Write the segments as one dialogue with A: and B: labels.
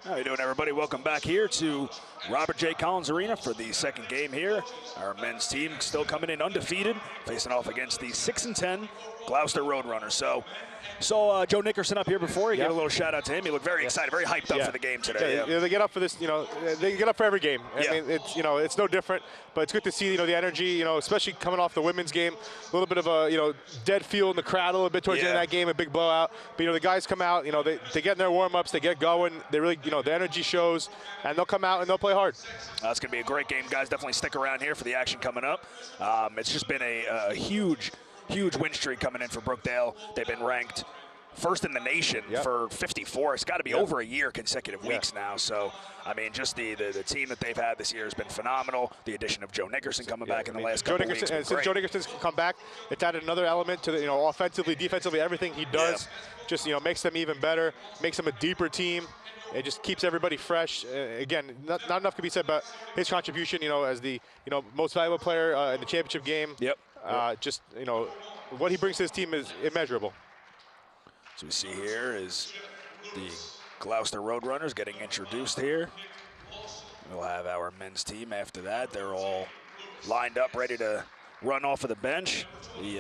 A: How you doing, everybody? Welcome back here to Robert J. Collins Arena for the second game here. Our men's team still coming in undefeated, facing off against the 6-10 Gloucester Roadrunners. So, saw Joe Nickerson up here before. He gave a little shout out to him. He looked very excited, very hyped up for the game today.
B: Yeah, they get up for this. They get up for every game. I mean, it's it's no different. But it's good to see the energy. Especially coming off the women's game, a little bit of a dead feel in the crowd a little bit towards the end of that game, a big blowout. But the guys come out. They get in their warm-ups. They get going. They really the energy shows, and they'll come out and they'll play hard.
A: It's going to be a great game, guys. Definitely stick around here for the action coming up. It's just been a huge win streak coming in for Brookdale. They've been ranked first in the nation for 54. It's got to be over a year consecutive weeks now. So, I mean, just the team that they've had this year has been phenomenal. The addition of Joe Nickerson coming back in the last couple weeks.
B: And since Joe Nickerson's come back, it's added another element to the offensively, defensively, everything he does just makes them even better, makes them a deeper team. It just keeps everybody fresh. Again, not enough can be said about his contribution, as the most valuable player in the championship game. Just what he brings to his team is immeasurable.
A: So we see here is the Gloucester Roadrunners getting introduced here. We'll have our men's team after that. They're all lined up, ready to run off of the bench.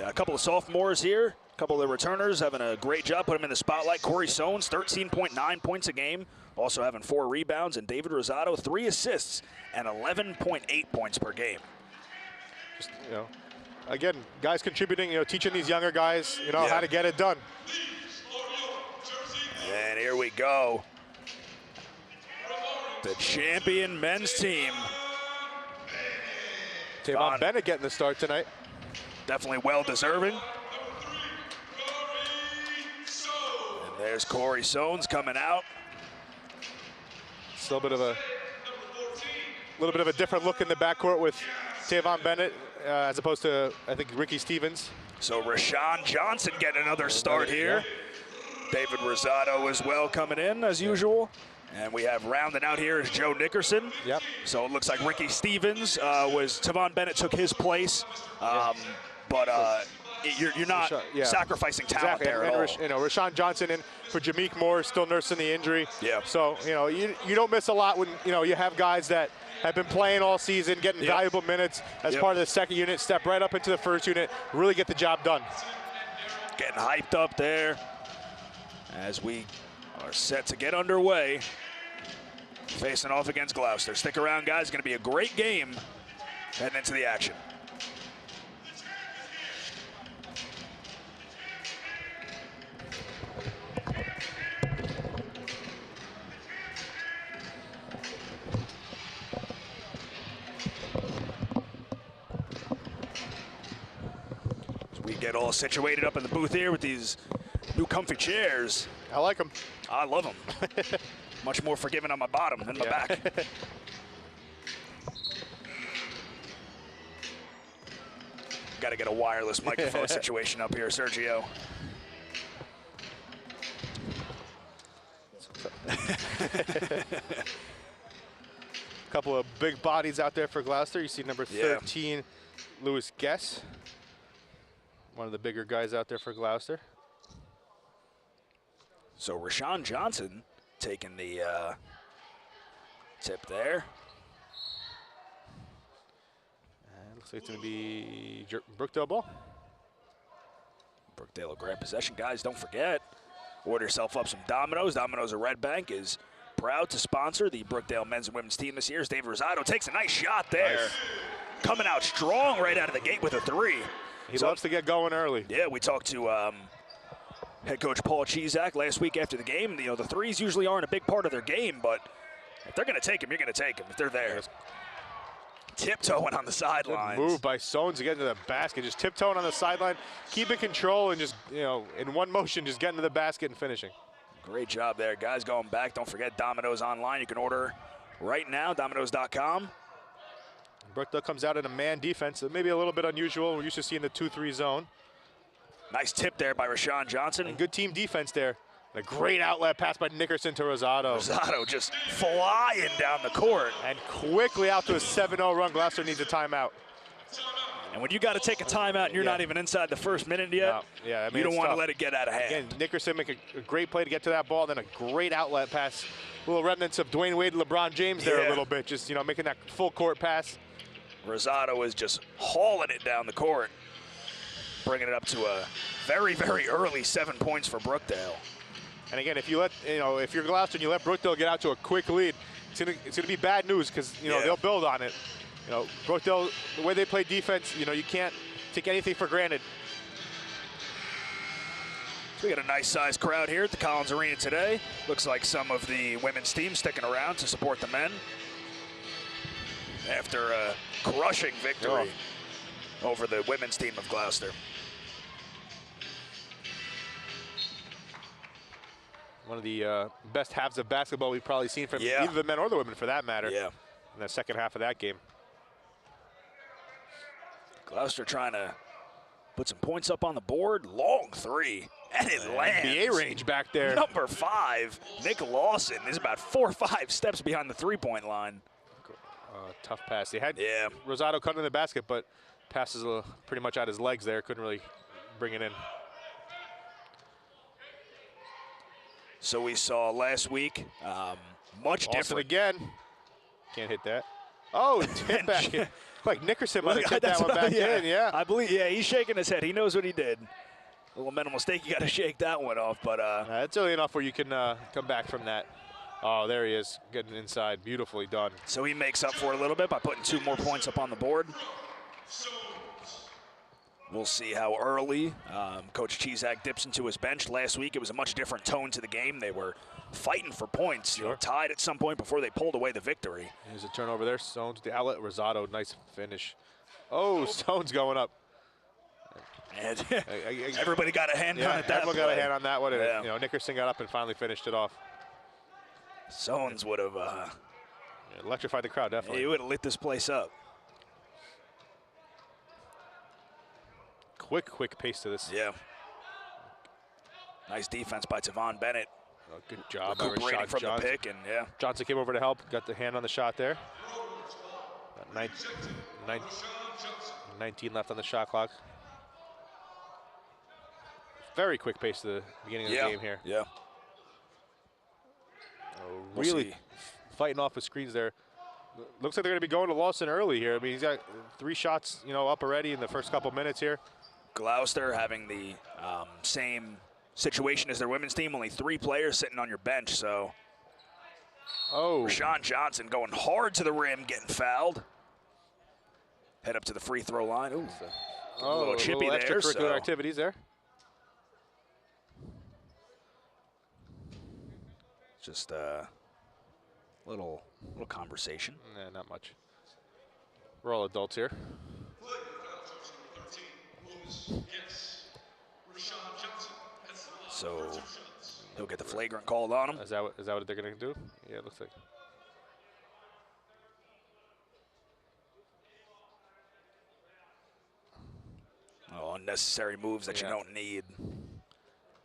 A: A couple of sophomores here, a couple of the returners having a great job, put them in the spotlight. Corey Soanes, 13.9 points a game, also having 4 rebounds, and David Rosado, 3 assists and 11.8 points per game.
B: Just, again, guys contributing, teaching these younger guys, how to get it done.
A: And here we go. The champion men's team.
B: Tavon Bennett getting the start tonight.
A: Definitely well deserving. And there's Corey Soanes coming out.
B: Still a little bit of a different look in the backcourt with Tavon Bennett as opposed to, I think, Ricky Stevens.
A: So Rashawn Johnson getting another start here. David Rosado as well coming in as usual. And we have rounding out here is Joe Nickerson. So it looks like Ricky Stevens Tavon Bennett took his place. But you're not sacrificing talent there at all.
B: Rashawn Johnson in for Jameek Moore, still nursing the injury. So, you don't miss a lot when, you have guys that have been playing all season, getting valuable minutes as part of the second unit, step right up into the first unit, really get the job done.
A: Getting hyped up there as we are set to get underway, facing off against Gloucester. Stick around, guys. It's going to be a great game heading into the action. As we get all situated up in the booth here with these new comfy chairs.
B: I like them.
A: I love them. Much more forgiving on my bottom than my back. Got to get a wireless microphone situation up here, Sergio.
B: Couple of big bodies out there for Gloucester. You see number 13, Lewis Guess. One of the bigger guys out there for Gloucester.
A: So Rashawn Johnson taking the tip there.
B: And looks like it's going to be Brookdale ball.
A: Brookdale will grab possession. Guys, don't forget, order yourself up some Domino's. Domino's of Red Bank is proud to sponsor the Brookdale men's and women's team this year. David Rosado takes a nice shot there. Nice. Coming out strong right out of the gate with a 3.
B: He loves to get going early.
A: Yeah, we talked to head coach Paul Chizak last week after the game. The threes usually aren't a big part of their game, but if they're going to take them, you're going to take them if they're there. Tiptoeing on the sidelines.
B: Move by Soanes to get into the basket, just tiptoeing on the sideline, keeping control, and just in one motion, just getting to the basket and finishing.
A: Great job there, guys. Going back, don't forget Domino's online. You can order right now, Domino's.com.
B: Brookdale comes out in a man defense, maybe a little bit unusual. We're used to seeing the 2-3 zone.
A: Nice tip there by Rashawn Johnson.
B: And good team defense there. And a great outlet pass by Nickerson to Rosado.
A: Rosado just flying down the court.
B: And quickly out to a 7-0 run. Gloucester needs a timeout.
A: And when you got to take a timeout and you're not even inside the first minute yet,
B: yeah, I mean,
A: you don't want to
B: tough.
A: let it get out of hand.
B: Again, Nickerson make a great play to get to that ball, then a great outlet pass. Little remnants of Dwayne Wade and LeBron James there a little bit, just, you know, making that full court pass.
A: Rosado is just hauling it down the court, bringing it up to a very, very early 7 points for Brookdale.
B: And again, if you let, you know, if you're Gloucester and you let Brookdale get out to a quick lead, it's gonna be bad news because, you know, they'll build on it. You know, Brookdale, the way they play defense, you know, you can't take anything for granted.
A: So we got a nice sized crowd here at the Collins Arena today. Looks like some of the women's team sticking around to support the men after a crushing victory over the women's team of Gloucester.
B: One of the best halves of basketball we've probably seen from either the men or the women, for that matter.
A: Yeah.
B: In the second half of that game.
A: Gloucester trying to put some points up on the board. Long three, and it lands.
B: NBA range back there.
A: Number 5, Nick Lawson, is about 4 or 5 steps behind the three-point line.
B: Tough pass. They had Rosado cutting in the basket, but passes pretty much out his legs there. Couldn't really bring it in.
A: So we saw last week, much different.
B: Again. Can't hit that. Oh, hit back. Like Nickerson might have kept that one back in,
A: I believe, he's shaking his head. He knows what he did. A little mental mistake. You got to shake that one off, but
B: that's early enough where you can come back from that. Oh, there he is, getting inside. Beautifully done.
A: So he makes up for it a little bit by putting 2 more points up on the board. We'll see how early Coach Cheesack dips into his bench. Last week, it was a much different tone to the game. They were fighting for points, you know, tied at some point before they pulled away the victory.
B: There's a turnover there. Stones with the outlet. Rosado, nice finish. Oh, Stones going up.
A: And everybody got a hand on it.
B: Everyone got a hand on that one. And, you know, Nickerson got up and finally finished it off.
A: Stones would have
B: electrified the crowd, definitely.
A: He would have lit this place up.
B: Quick pace to this.
A: Yeah. Nice defense by Tavon Bennett.
B: Oh, good job.
A: Recuperating from the pick, and
B: Johnson came over to help. Got the hand on the shot there. 19 left on the shot clock. Very quick pace to the beginning of the game here.
A: Yeah.
B: Really fighting off with screens there. Looks like they're going to be going to Lawson early here. I mean, he's got 3 shots, you know, up already in the first couple minutes here.
A: Gloucester having the same situation as their women's team, only 3 players sitting on your bench, so. Rashawn Johnson going hard to the rim, getting fouled. Head up to the free throw line. Ooh, a little chippy there.
B: Extracurricular activities there.
A: Just a little conversation.
B: Nah, not much. We're all adults here.
A: So he'll get the flagrant called on him.
B: Is that what they're going to do? Yeah, it looks like.
A: Oh, unnecessary moves that you don't need.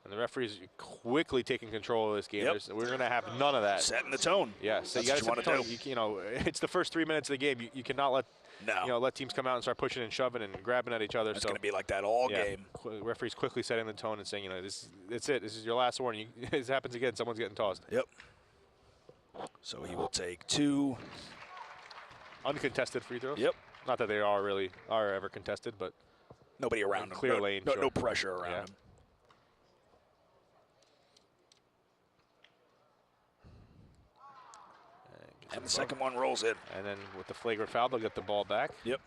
B: And the referee's quickly taking control of this game. We're going to have none of that.
A: Setting the tone.
B: Yeah, so you got to set the tone. You know, it's the first 3 minutes of the game. You cannot let let teams come out and start pushing and shoving and grabbing at each other.
A: It's going to be like that all game.
B: Referee's quickly setting the tone and saying, you know, that's it. This is your last warning. This happens again. Someone's getting tossed.
A: Yep. So he will take 2
B: uncontested free throws.
A: Yep.
B: Not that they are ever contested, but
A: nobody around him.
B: Clear lane.
A: No pressure around him. And the second one rolls in.
B: And then with the flagrant foul, they'll get the ball back.
A: Yep.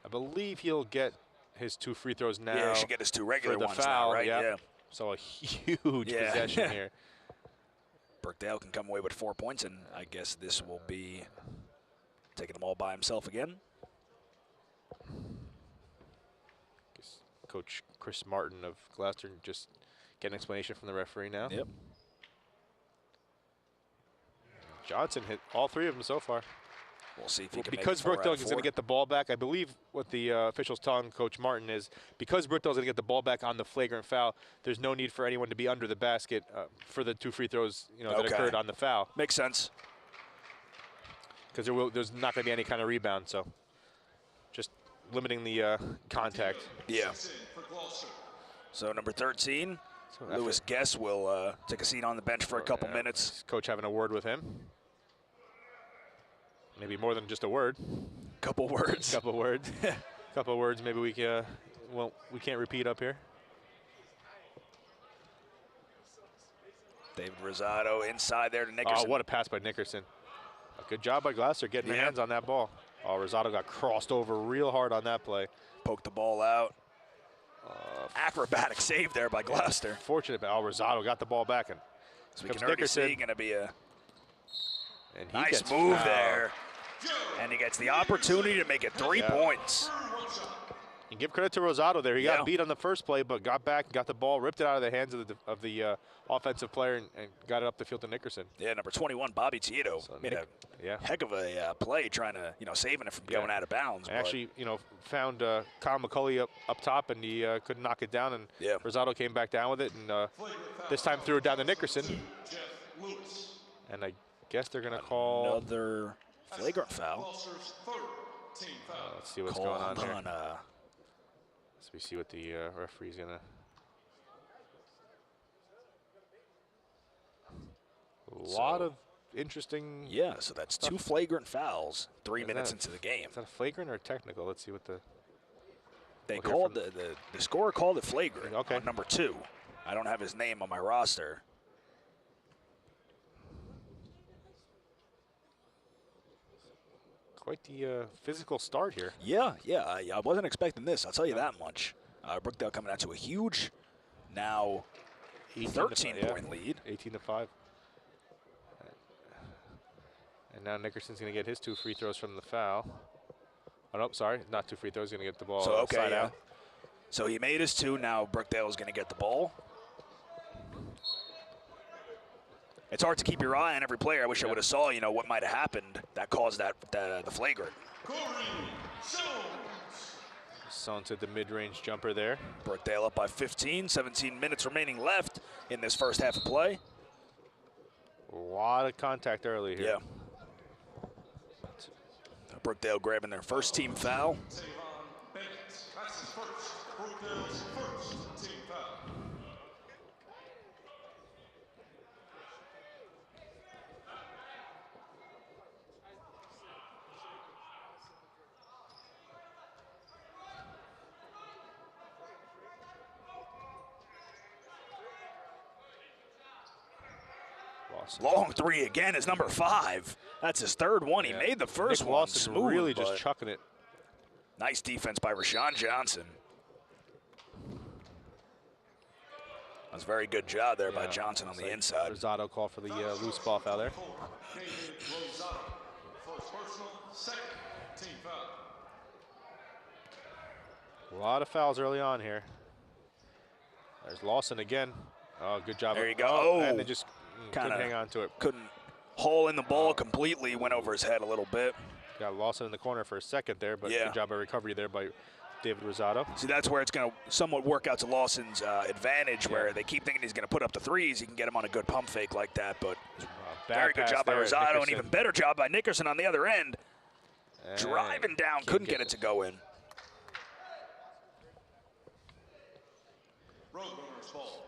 B: I believe he'll get his 2 free throws now.
A: Yeah, he should get his 2 regular
B: for the
A: ones
B: foul,
A: now, right?
B: Yeah. So a huge possession here.
A: Brookdale can come away with 4 points, and I guess this will be taking them all by himself again.
B: Coach Chris Martin of Gloucester just get an explanation from the referee now.
A: Yep.
B: Johnson hit all 3 of them so far.
A: We'll see if he can
B: because Brookdale is going to get the ball back. I believe what the officials telling Coach Martin is because Brookdale is going to get the ball back on the flagrant foul, there's no need for anyone to be under the basket for the 2 free throws that occurred on the foul.
A: Makes sense.
B: Because there's not going to be any kind of rebound. So just limiting the contact.
A: Yeah. So number 13, Lewis Guess will take a seat on the bench for a couple minutes.
B: Coach having a word with him. Maybe more than just a word.
A: Couple words.
B: Couple words. Couple words. Maybe we can't repeat up here.
A: David Rosado inside there to Nickerson.
B: Oh, what a pass by Nickerson. A good job by Gloucester getting their hands on that ball. Oh, Rosado got crossed over real hard on that play.
A: Poked the ball out. Acrobatic save there by Gloucester.
B: Fortunate, but Rosado got the ball back. And
A: so we can already see going to be a nice move
B: fouled
A: there. And he gets the opportunity to make it 3 points.
B: You give credit to Rosado there. He got beat on the first play, but got back, got the ball, ripped it out of the hands of the offensive player, and got it up the field to Nickerson.
A: Yeah, number 21, Bobby Tieto, made a heck of a play trying to, saving it from going out of bounds.
B: Actually, found Kyle McCulley up top, and he couldn't knock it down, and Rosado came back down with it, and this time threw it down to Nickerson. And I guess they're going to call
A: another flagrant foul.
B: Let's see what's going on here. So we see what the referee's going to. A lot of interesting.
A: Yeah, so that's 2 flagrant fouls 3 minutes into the game.
B: Is that a flagrant or a technical? Let's see what the.
A: They called the scorer called it flagrant.
B: Okay.
A: On number 2. I don't have his name on my roster.
B: Quite the physical start here.
A: Yeah, I wasn't expecting this. I'll tell you that much. Brookdale coming out to a huge, now 13-point lead.
B: 18-5. And now Nickerson's going to get his 2 free throws from the foul. Oh, no, sorry, not 2 free throws. He's going to get the ball side out.
A: So he made his 2. Now Brookdale is going to get the ball. It's hard to keep your eye on every player. I wish I would have saw, what might have happened that caused the flagrant.
B: Sones hit the mid-range jumper there.
A: Brookdale up by 15, 17 minutes remaining left in this first half of play.
B: A lot of contact early here.
A: Yeah. Brookdale grabbing their first team foul. Long 3 again is number 5. That's his 3rd one. He made the first one smooth.
B: Really just chucking it.
A: Nice defense by Rashawn Johnson. That was a very good job there by Johnson on the inside.
B: Rosado called for the loose ball foul there. A lot of fouls early on here. There's Lawson again. Oh, good job.
A: There you go.
B: And they just couldn't hang on to it.
A: Couldn't haul in the ball completely. Went over his head a little bit.
B: Got Lawson in the corner for a second there, but good job of recovery there by David Rosado.
A: See, that's where it's going to somewhat work out to Lawson's advantage, where they keep thinking he's going to put up the threes. He can get him on a good pump fake like that, but very good job by Rosado, and even better job by Nickerson on the other end. Driving down, couldn't get it to go in.
C: Roadrunners ball.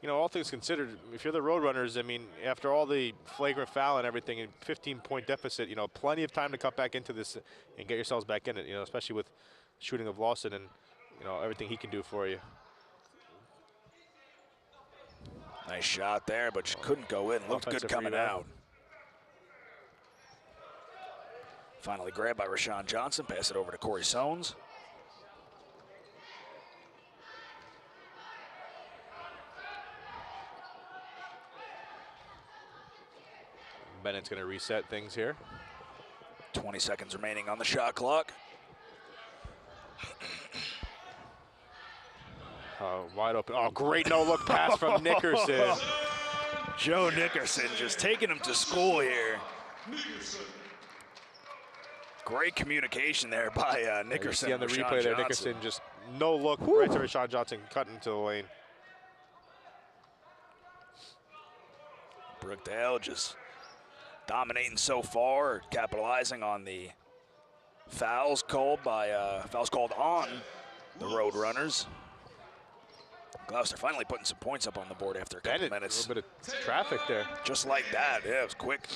B: All things considered, if you're the Roadrunners, I mean, after all the flagrant foul and everything, and 15-point deficit, plenty of time to cut back into this and get yourselves back in it, especially with shooting of Lawson and, everything he can do for you.
A: Nice shot there, but just couldn't go in. Looked good coming out. Finally grabbed by Rashawn Johnson. Pass it over to Corey Sones.
B: Bennett's going to reset things here.
A: 20 seconds remaining on the shot clock.
B: Wide open. Oh, great no-look pass from Nickerson.
A: Joe Nickerson just taking him to school here. Great communication there by Nickerson.
B: See on the replay there, Nickerson just no look right to Rashawn Johnson, cutting into the lane.
A: Brookdale just dominating so far, capitalizing on the fouls called on the Roadrunners. Gloucester finally putting some points up on the board after a couple minutes.
B: A little bit of traffic there.
A: Just like that, yeah, it was quick.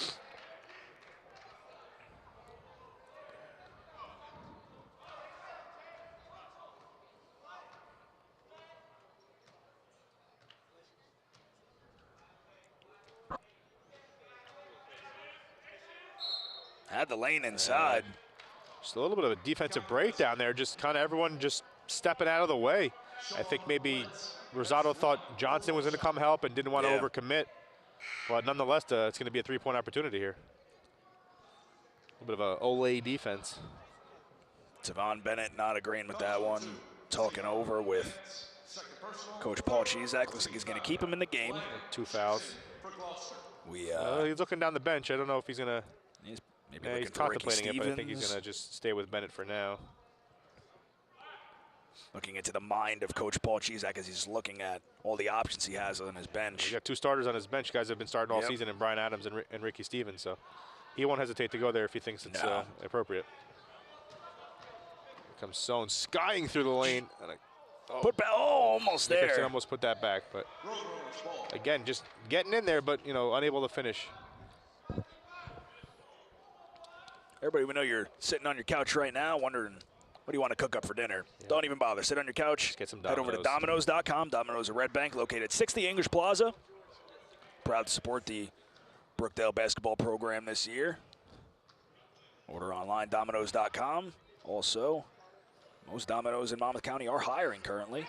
A: Had the lane inside.
B: Just a little bit of a defensive breakdown there. Just kind of everyone just stepping out of the way. I think maybe Rosado thought Johnson was going to come help and didn't want to overcommit. But nonetheless, it's going to be a three-point opportunity here. A little bit of a Ole defense.
A: Tavon Bennett not agreeing with that one. Talking over with Coach Paul Chizak. Looks like he's going to keep him in the game.
B: 2 fouls. He's looking down the bench. I don't know if he's going to. He's contemplating it, but I think he's going to just stay with Bennett for now.
A: Looking into the mind of Coach Paul Chizak as he's looking at all the options he has on his bench.
B: He's got 2 starters on his bench. Guys have been starting all season, and Brian Adams and Ricky Stevens. So he won't hesitate to go there if he thinks it's appropriate. Here comes Sohn skying through the lane. And
A: put back, almost there.
B: Nickerson almost put that back, but again, just getting in there, but unable to finish.
A: Everybody, we know you're sitting on your couch right now wondering, what do you want to cook up for dinner? Yeah. Don't even bother. Sit on your couch.
B: Get some Domino's.
A: Head over to Domino's.com. Domino's of Red Bank, located at 60 English Plaza. Proud to support the Brookdale basketball program this year. Order online, Domino's.com. Also, most Domino's in Monmouth County are hiring currently.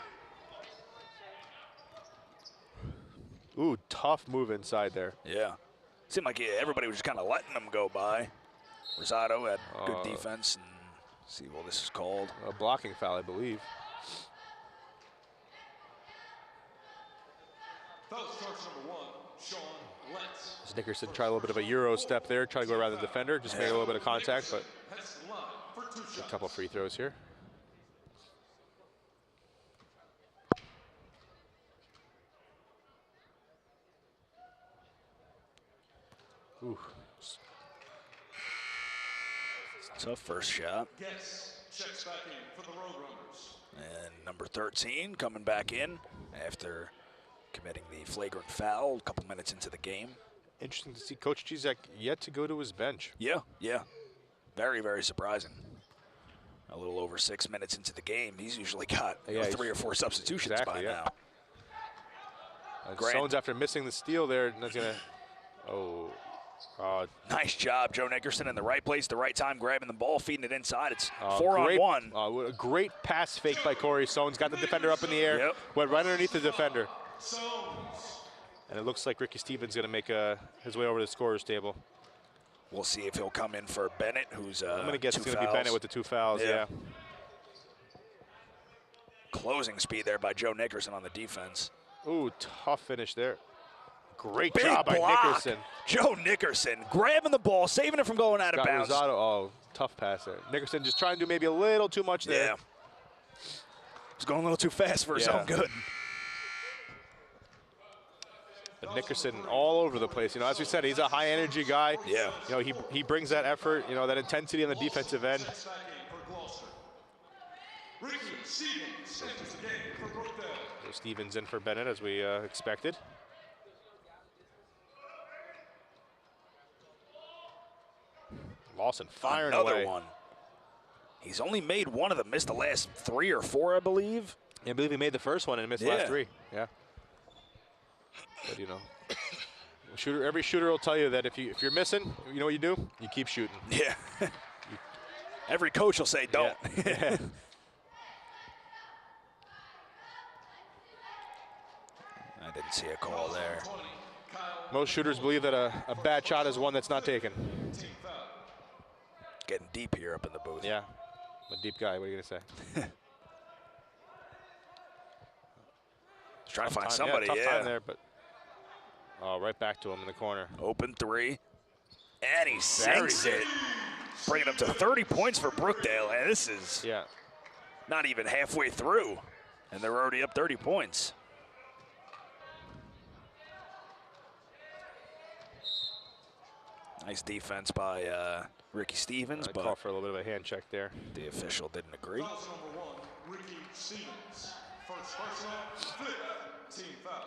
B: Ooh, tough move inside there.
A: Yeah. Seemed like everybody was just kind of letting them go by. Rosado had good defense, and see what this is called.
B: A blocking foul, I believe. Nickerson tried a little bit of a Euro step there, try to go around the defender, just made a little bit of contact, but a couple free throws here. Ooh.
A: Tough first shot. Checks back in for the Roadrunners. And number 13 coming back in after committing the flagrant foul a couple minutes into the game.
B: Interesting to see Coach Chizak yet to go to his bench.
A: Yeah. Very, very surprising. A little over 6 minutes into the game. He's usually got 3 or 4 substitutions by now.
B: And Sohn's after missing the steal there, that's going to,
A: nice job, Joe Nickerson in the right place, the right time, grabbing the ball, feeding it inside. It's 4-on-1.
B: A great pass fake by Corey Sohn's got the defender up in the air, went right underneath the defender. And it looks like Ricky Stevens going to make his way over to the scorer's table.
A: We'll see if he'll come in for Bennett, who's
B: I'm going to guess it's going to be Bennett with the 2 fouls, yeah.
A: Closing speed there by Joe Nickerson on the defense.
B: Ooh, tough finish there. Great job by Nickerson.
A: Joe Nickerson grabbing the ball, saving it from going out of bounds.
B: Rosado, tough pass there. Nickerson just trying to do maybe a little too much there.
A: Yeah. He's going a little too fast for his own good.
B: But Nickerson all over the place. As we said, he's a high energy guy.
A: Yeah.
B: He brings that effort, that intensity on the defensive end. Stevens in for Bennett as we expected. Lawson firing
A: Another
B: away.
A: One. He's only made one of them, missed the last 3 or 4, I believe.
B: Yeah, I believe he made the first one and missed the last 3. Yeah. But every shooter will tell you that if you're missing, you know what you do? You keep shooting.
A: Yeah. Every coach will say don't.
B: Yeah.
A: I didn't see a call there.
B: Most shooters believe that a bad shot is one that's not taken.
A: Getting deep here up in the booth.
B: Yeah, I'm a deep guy. What are you going to say?
A: Just trying to find somebody.
B: Tough time there, but right back to him in the corner.
A: Open 3, and he sinks it. Bringing up to 30 points for Brookdale, and this is not even halfway through, and they're already up 30 points. Nice defense by Ricky Stevens, but
B: call for a little bit of a hand check there.
A: The official didn't agree.
C: Foul number 1, Ricky Stevens. First personal, fifth team foul.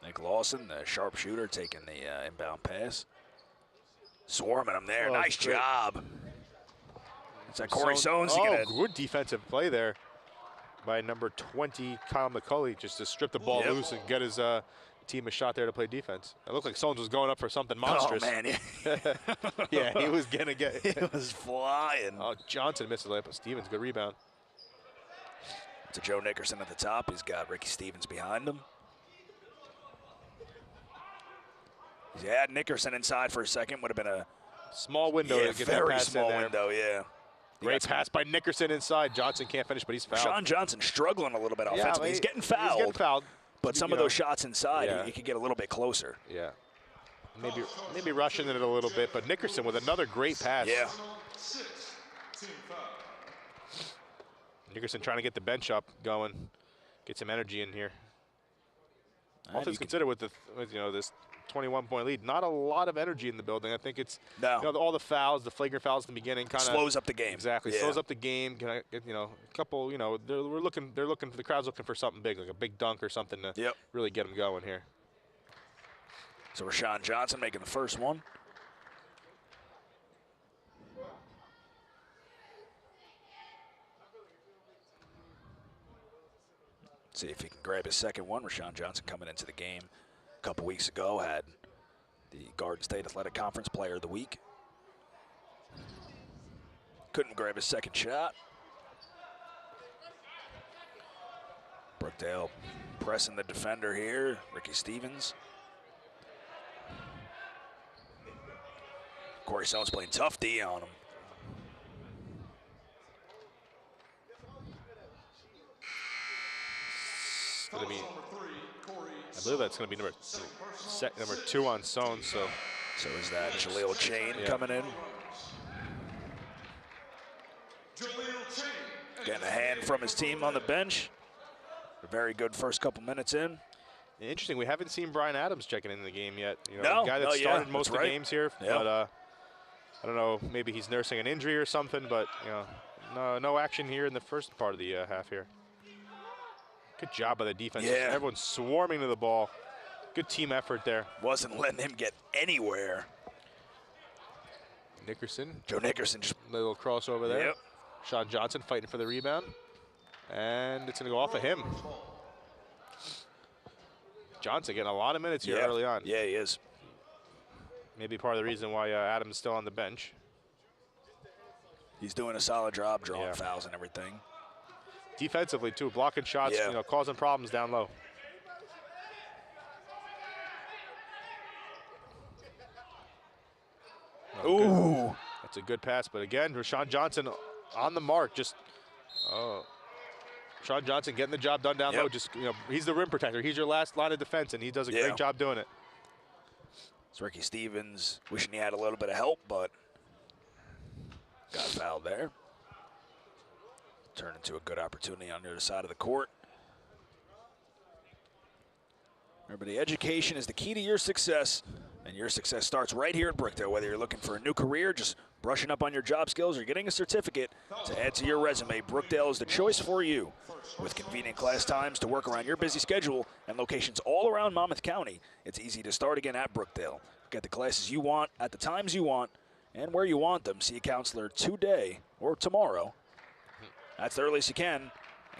A: Nick Lawson, the sharpshooter, taking the inbound pass. Swarming him there. Nice
B: great
A: job. It's that Corey Soanes.
B: Good defensive play there by number 20, Kyle McCulley, just to strip the ball loose and get his team a shot there to play defense. It looked like Soanes was going up for something monstrous.
A: Oh, man.
B: Yeah, he was going to get
A: He was flying.
B: Oh, Johnson missed the layup, but Stevens, good rebound.
A: To Joe Nickerson at the top. He's got Ricky Stevens behind him. He's had Nickerson inside for a second. Would have been a
B: small window to get that
A: very
B: pass
A: small
B: in there.
A: window, yeah.
B: Great pass by Nickerson inside. Johnson can't finish, but he's fouled.
A: Sean Johnson struggling a little bit offensively. He's getting fouled.
B: He's getting fouled.
A: But some of those shots inside, he could get a little bit closer.
B: Yeah. Maybe rushing it a little bit, but Nickerson with another great pass.
A: Yeah.
B: Nickerson trying to get the bench up going, get some energy in here. All things considered with this 21-point lead, not a lot of energy in the building. I think it's all the fouls, the flagrant fouls in the beginning, kind of
A: slows up the game.
B: Exactly, slows up the game. Can I get, a couple? They're looking. The crowd's looking for something big, like a big dunk or something to really get them going here.
A: So Rashawn Johnson making the first one. See if he can grab his second one. Rashawn Johnson coming into the game a couple weeks ago had the Garden State Athletic Conference Player of the Week. Couldn't grab his second shot. Brookdale pressing the defender here, Ricky Stevens. Corey Soanes playing tough D on him.
B: I believe that's going to be number 2 on Soanes. So
A: is that Jaleel Chain coming in? Getting a hand from his team on the bench. A very good first couple minutes in.
B: Interesting, we haven't seen Brian Adams checking in the game yet. The guy that
A: no,
B: started most of the games here.
A: Yeah.
B: But I don't know, maybe he's nursing an injury or something. But no action here in the first part of the half here. Good job by the defense.
A: Yeah.
B: Everyone's swarming to the ball. Good team effort there.
A: Wasn't letting him get anywhere.
B: Nickerson.
A: Joe Nickerson just
B: a little crossover there.
A: Yep.
B: Sean Johnson fighting for the rebound. And it's going to go off of him. Johnson getting a lot of minutes here early on.
A: Yeah, he is.
B: Maybe part of the reason why Adams is still on the bench.
A: He's doing a solid job drawing fouls and everything.
B: Defensively, too, blocking shots, causing problems down low.
A: Ooh.
B: Good. That's a good pass, but again, Rashawn Johnson on the mark. Rashawn Johnson getting the job done down low. He's the rim protector. He's your last line of defense, and he does a great job doing it.
A: It's Ricky Stevens wishing he had a little bit of help, but got fouled there. Turned into a good opportunity on the other side of the court. Remember, the education is the key to your success, and your success starts right here at Brookdale. Whether you're looking for a new career, just brushing up on your job skills, or getting a certificate to add to your resume, Brookdale is the choice for you. With convenient class times to work around your busy schedule and locations all around Monmouth County, it's easy to start again at Brookdale. Get the classes you want at the times you want and where you want them. See a counselor today or tomorrow. That's the earliest you can.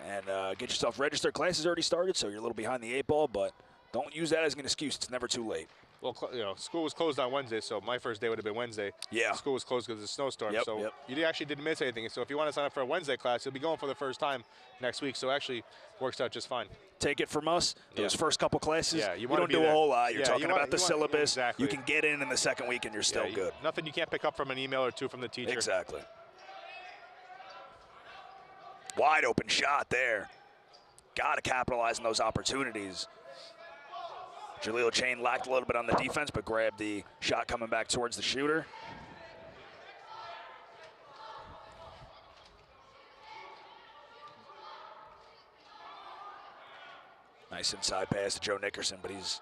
A: And get yourself registered. Classes already started, so you're a little behind the 8 ball, but don't use that as an excuse. It's never too late.
B: Well, school was closed on Wednesday, so my first day would have been Wednesday.
A: Yeah.
B: School was closed because of the snowstorm, so you actually didn't miss anything. So if you want to sign up for a Wednesday class, you'll be going for the first time next week, so actually works out just fine.
A: Take it from us, those first couple classes,
B: you
A: don't do a whole lot. You're talking about the syllabus.
B: Exactly.
A: You can get in the second week, and you're still good.
B: Nothing you can't pick up from an email or two from the teacher.
A: Exactly. Wide open shot there. Got to capitalize on those opportunities. Jaleel Chain lacked a little bit on the defense, but grabbed the shot coming back towards the shooter. Nice inside pass to Joe Nickerson, but he's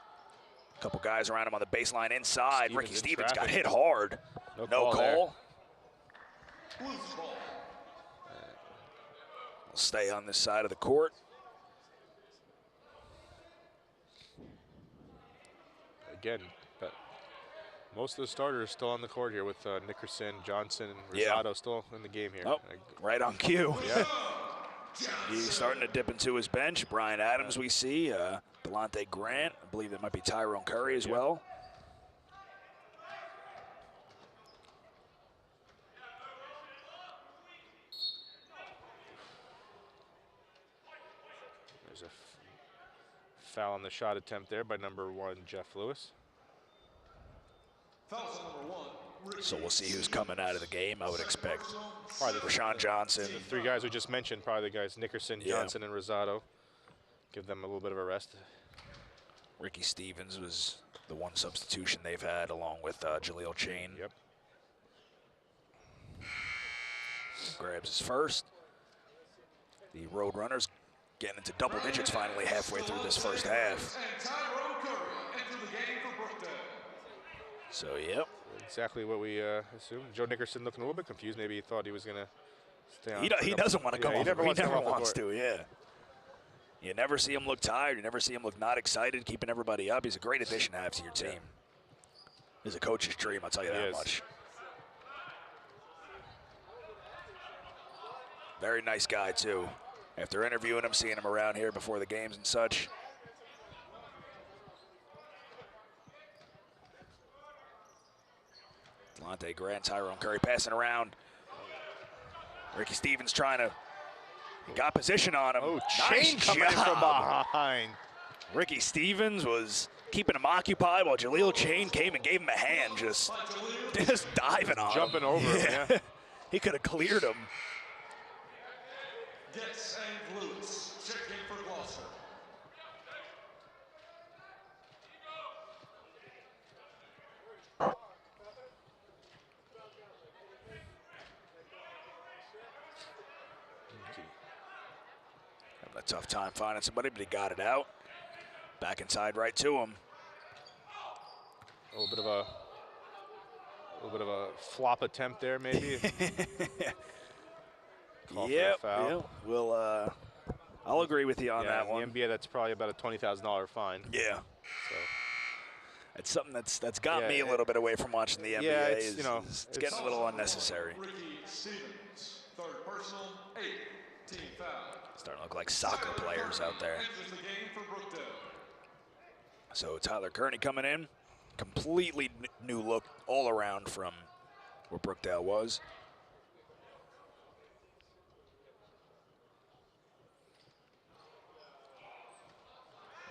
A: a couple guys around him on the baseline inside. Ricky Stevens got hit hard. No call. We'll stay on this side of the court.
B: Again, most of the starters still on the court here with Nickerson, Johnson, and Rosado still in the game here.
A: Oh, right on cue.
B: Yeah.
A: He's starting to dip into his bench. Brian Adams we see, Delonte Grant, I believe it might be Tyrone Curry as well.
B: There's a foul on the shot attempt there by number 1, Jeff Lewis.
A: So we'll see who's coming out of the game. I would expect probably Rashawn Johnson.
B: The 3 guys we just mentioned, probably the guys Nickerson, Johnson, and Rosado. Give them a little bit of a rest.
A: Ricky Stevens was the one substitution they've had, along with Jaleel Chain.
B: Yep.
A: Grabs his first. The Roadrunners getting into double digits finally halfway through this first half. So, yep.
B: Exactly what we assumed. Joe Nickerson looking a little bit confused. Maybe he thought he was going to stay on.
A: He doesn't want to come off. He never wants
B: to,
A: yeah. You never see him look tired. You never see him look not excited, keeping everybody up. He's a great addition to have to your team. He's a coach's dream, I'll tell you that much. Very nice guy, too. After interviewing him, seeing him around here before the games and such. Delonte Grant, Tyrone Curry passing around. Ricky Stevens trying to, got position on him.
B: Oh,
A: nice
B: Chain coming in from behind.
A: Ricky Stevens was keeping him occupied while Jaleel Chain came and gave him a hand, just diving on him.
B: Jumping over him, yeah.
A: He could have cleared him.
C: Yes, and Lewis checking for Gloucester.
A: Having a tough time finding somebody, but he got it out. Back inside right to him.
B: A little bit of a flop attempt there, maybe.
A: Yep. We'll I'll agree with you on that one.
B: In the NBA, that's probably about a $20,000 fine.
A: Yeah.
B: So
A: it's something that's got me a little bit away from watching the NBA.
B: Yeah,
A: it's getting a little unnecessary.
C: Ricky Stevens, third personal, 8, team foul.
A: Starting to look like soccer players out there.
C: Enters the game for Brookdale.
A: So Tyler Kearney coming in, completely new look all around from where Brookdale was.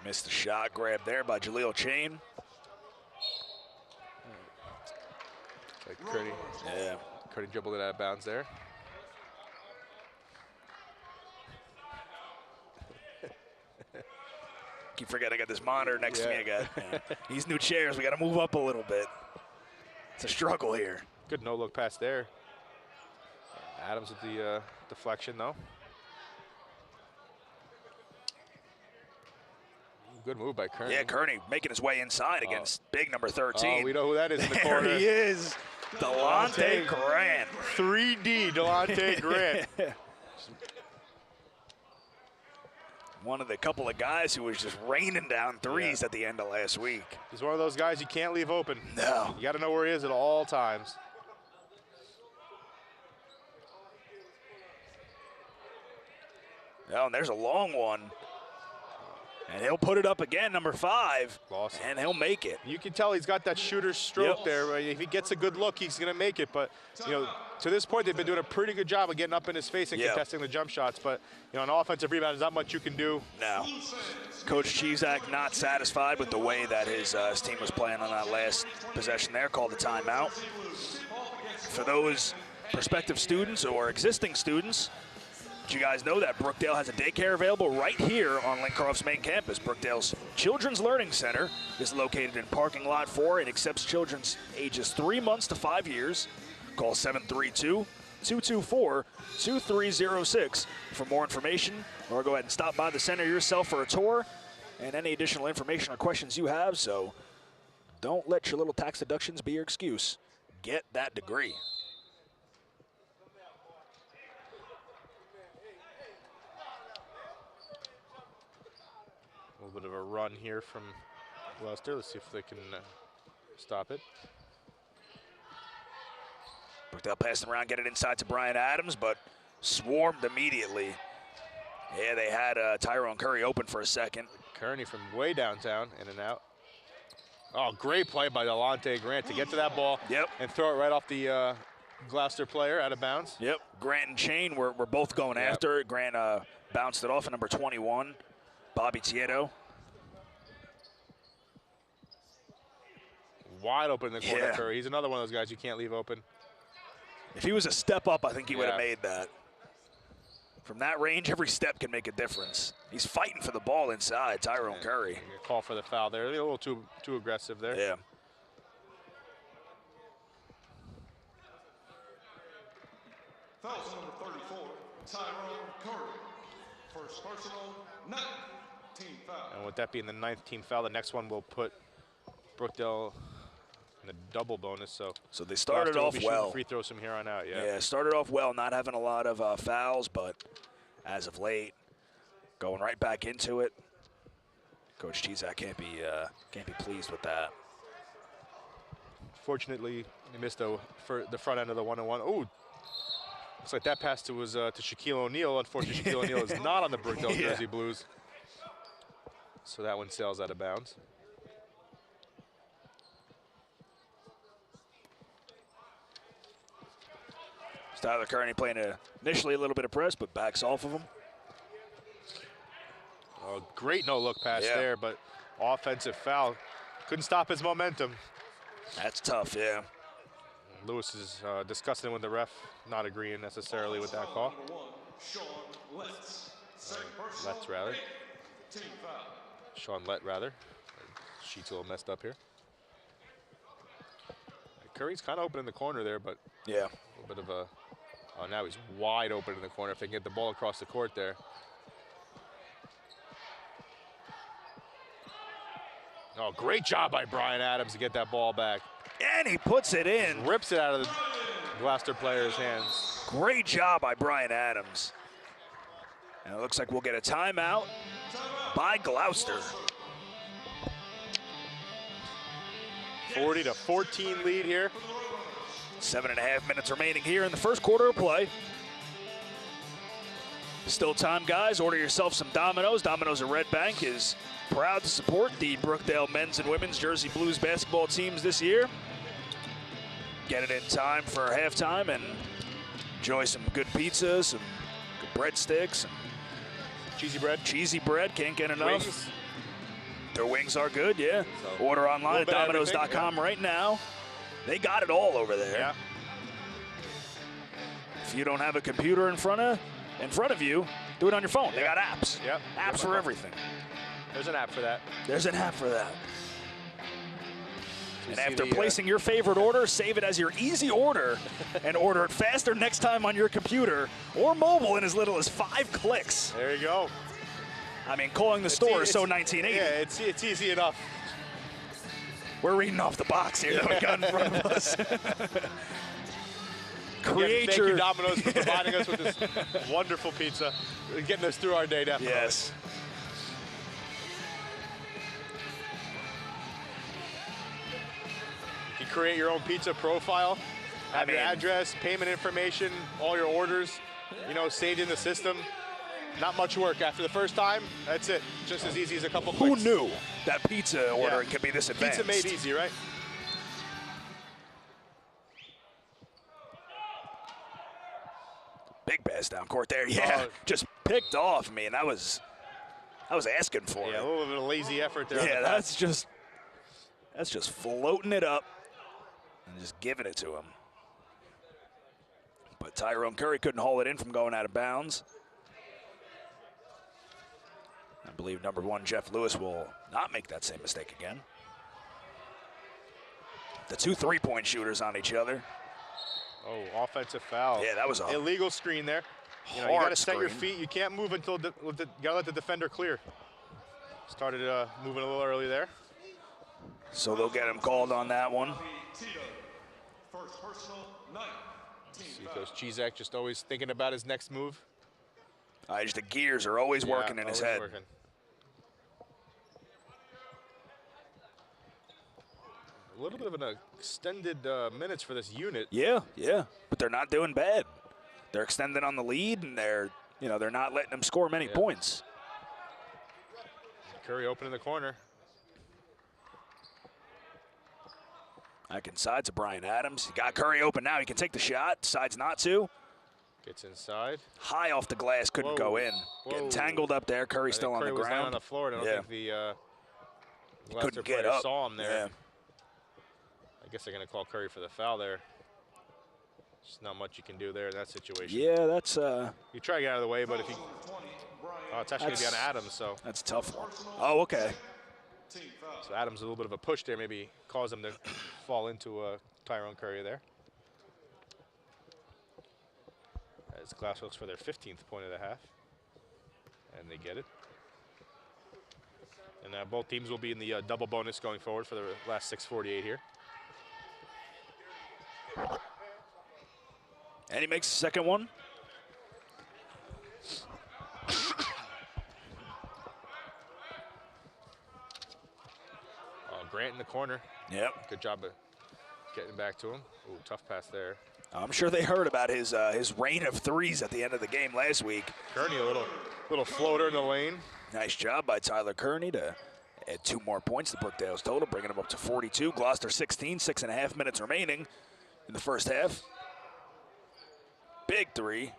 A: Missed the shot, grabbed there by Jaleel Chain.
B: Like Kearney.
A: Yeah.
B: Kearney dribbled it out of bounds there.
A: Keep forgetting I got this monitor next to me. I got these new chairs. We got to move up a little bit. It's a struggle here.
B: Good no-look pass there. Adams with the deflection, though. Good move by Kearney.
A: Yeah, Kearney making his way inside against big number 13.
B: Oh, we know who that is in the corner.
A: There he is. Delonte Grant.
B: 3D Delonte Grant.
A: One of the couple of guys who was just raining down threes at the end of last week.
B: He's one of those guys you can't leave open.
A: No.
B: You got to know where he is at all times.
A: Oh, and there's a long one. And he'll put it up again, number 5,
B: Awesome.
A: And he'll make it.
B: You can tell he's got that shooter's stroke there. If he gets a good look, he's going to make it. But, to this point, they've been doing a pretty good job of getting up in his face and contesting the jump shots. But, on offensive rebound, there's not much you can do.
A: No. Coach Chizak not satisfied with the way that his team was playing on that last possession there, called the timeout. For those prospective students or existing students, you guys know that Brookdale has a daycare available right here on Lincroft's main campus. Brookdale's Children's Learning Center is located in parking lot 4 and accepts children ages 3 months to 5 years. Call 732-224-2306 for more information, or go ahead and stop by the center yourself for a tour and any additional information or questions you have, so don't let your little tax deductions be your excuse. Get that degree.
B: A little bit of a run here from Gloucester. Let's see if they can stop it.
A: Brookdale passing around, get it inside to Brian Adams, but swarmed immediately. Yeah, they had Tyrone Curry open for a second.
B: Kearney from way downtown, in and out. Oh, great play by Delonte Grant to get to that ball and throw it right off the Gloucester player out of bounds.
A: Yep, Grant and Chain were both going after it. Grant bounced it off at number 21, Bobby Tieto.
B: Wide open in the corner, Curry. He's another one of those guys you can't leave open.
A: If he was a step up, I think he would have made that. From that range, every step can make a difference. He's fighting for the ball inside, Tyrone Curry.
B: Call for the foul there. A little too aggressive there.
A: Yeah.
C: Foul number 34, Tyrone Curry. First personal, 9th team foul.
B: And with that being the 9th team foul, the next one will put Brookdale in the double bonus. So
A: they started off well.
B: Free throws from here on out.
A: Yeah, started off well, not having a lot of fouls, but as of late, going right back into it. Coach Chizak can't be pleased with that.
B: Fortunately, he missed the front end of the 1-on-1. Ooh, looks like that pass was to Shaquille O'Neal. Unfortunately, Shaquille O'Neal is not on the Brookdale Jersey Blues, so that one sails out of bounds.
A: Tyler Kearney playing initially a little bit of press, but backs off of him.
B: Oh, great no-look pass there, but offensive foul. Couldn't stop his momentum.
A: That's tough, yeah.
B: Lewis is discussing with the ref, not agreeing necessarily with that call. Letts, rather. Sean Lett, rather. Sheet's a little messed up here. Curry's kind of open in the corner there, but a little bit of a... Oh, now he's wide open in the corner if they can get the ball across the court there. Oh, great job by Brian Adams to get that ball back.
A: And he puts it in.
B: Rips it out of the Gloucester player's hands.
A: Great job by Brian Adams. And it looks like we'll get a timeout by Gloucester.
B: 40-14 lead here.
A: 7.5 minutes remaining here in the first quarter of play. Still time, guys. Order yourself some Domino's. Domino's at Red Bank is proud to support the Brookdale men's and women's Jersey Blues basketball teams this year. Get it in time for halftime and enjoy some good pizza, some good breadsticks.
B: Cheesy bread.
A: Cheesy bread, can't get enough.
B: Wings.
A: Their wings are good, yeah.
B: So,
A: order online at Domino's.com right now. They got it all over there.
B: Yeah.
A: If you don't have a computer in front of you, do it on your phone. They got apps.
B: Yep.
A: Apps for everything.
B: There's an app for that.
A: There's an app for that. And after placing your favorite order, save it as your easy order and order it faster next time on your computer or mobile in as little as 5 clicks.
B: There you go.
A: I mean, calling the store is so 1980.
B: Yeah, it's easy enough.
A: We're reading off the box here that we got in front of us.
B: Thank you, Domino's, for providing us with this wonderful pizza, getting us through our day, definitely.
A: Yes.
B: You create your own pizza profile, have your address, payment information, all your orders, saved in the system. Not much work. After the first time, that's it. Just as easy as a couple clicks.
A: Who knew that pizza ordering could be this advanced?
B: Pizza made easy, right?
A: Big pass down court there. Yeah, just picked off me, and I was asking for it.
B: Yeah, a little bit of lazy effort there.
A: Yeah, that's just floating it up and just giving it to him. But Tyrone Curry couldn't haul it in from going out of bounds. I believe number 1, Jeff Lewis, will not make that same mistake again. The 2 3-point shooters on each other.
B: Oh, offensive foul.
A: Yeah, that was a
B: illegal screen there. You got to set your feet. You can't move until you got to let the defender clear. Started moving a little early there.
A: So they'll get him called on that one.
C: First personal, 9.
B: See Coach Chizak just always thinking about his next move.
A: Just the gears are always working in his
B: always
A: head.
B: Working. A little bit of an extended minutes for this unit.
A: Yeah, but they're not doing bad. They're extending on the lead, and they're not letting them score many points.
B: Curry open in the corner.
A: Back inside to Brian Adams. He got Curry open now. He can take the shot. Decides not to.
B: Gets inside.
A: High off the glass, couldn't go in. Getting tangled up there. Curry still on the
B: Curry was down
A: ground.
B: on the floor. And I don't think the
A: couldn't get up.
B: Saw him there.
A: Yeah.
B: I guess they're going to call Curry for the foul there. Just not much you can do there in that situation.
A: Yeah, that's
B: you try to get out of the way, but if you it's actually going to be on Adams, so
A: that's a tough one. Oh, okay.
B: So Adams a little bit of a push there, maybe cause him to fall into Tyrone Curry there. As Gloucester looks for their 15th point of the half, and they get it. And both teams will be in the double bonus going forward for the last 6:48 here.
A: And he makes the second one.
B: Grant in the corner.
A: Yep.
B: Good job of getting back to him. Ooh, tough pass there.
A: I'm sure they heard about his rain of threes at the end of the game last week.
B: Kearney, a little floater in the lane.
A: Nice job by Tyler Kearney to add 2 more points to Brookdale's total, bringing them up to 42. Gloucester 16, 6.5 minutes remaining in the first half. Big three.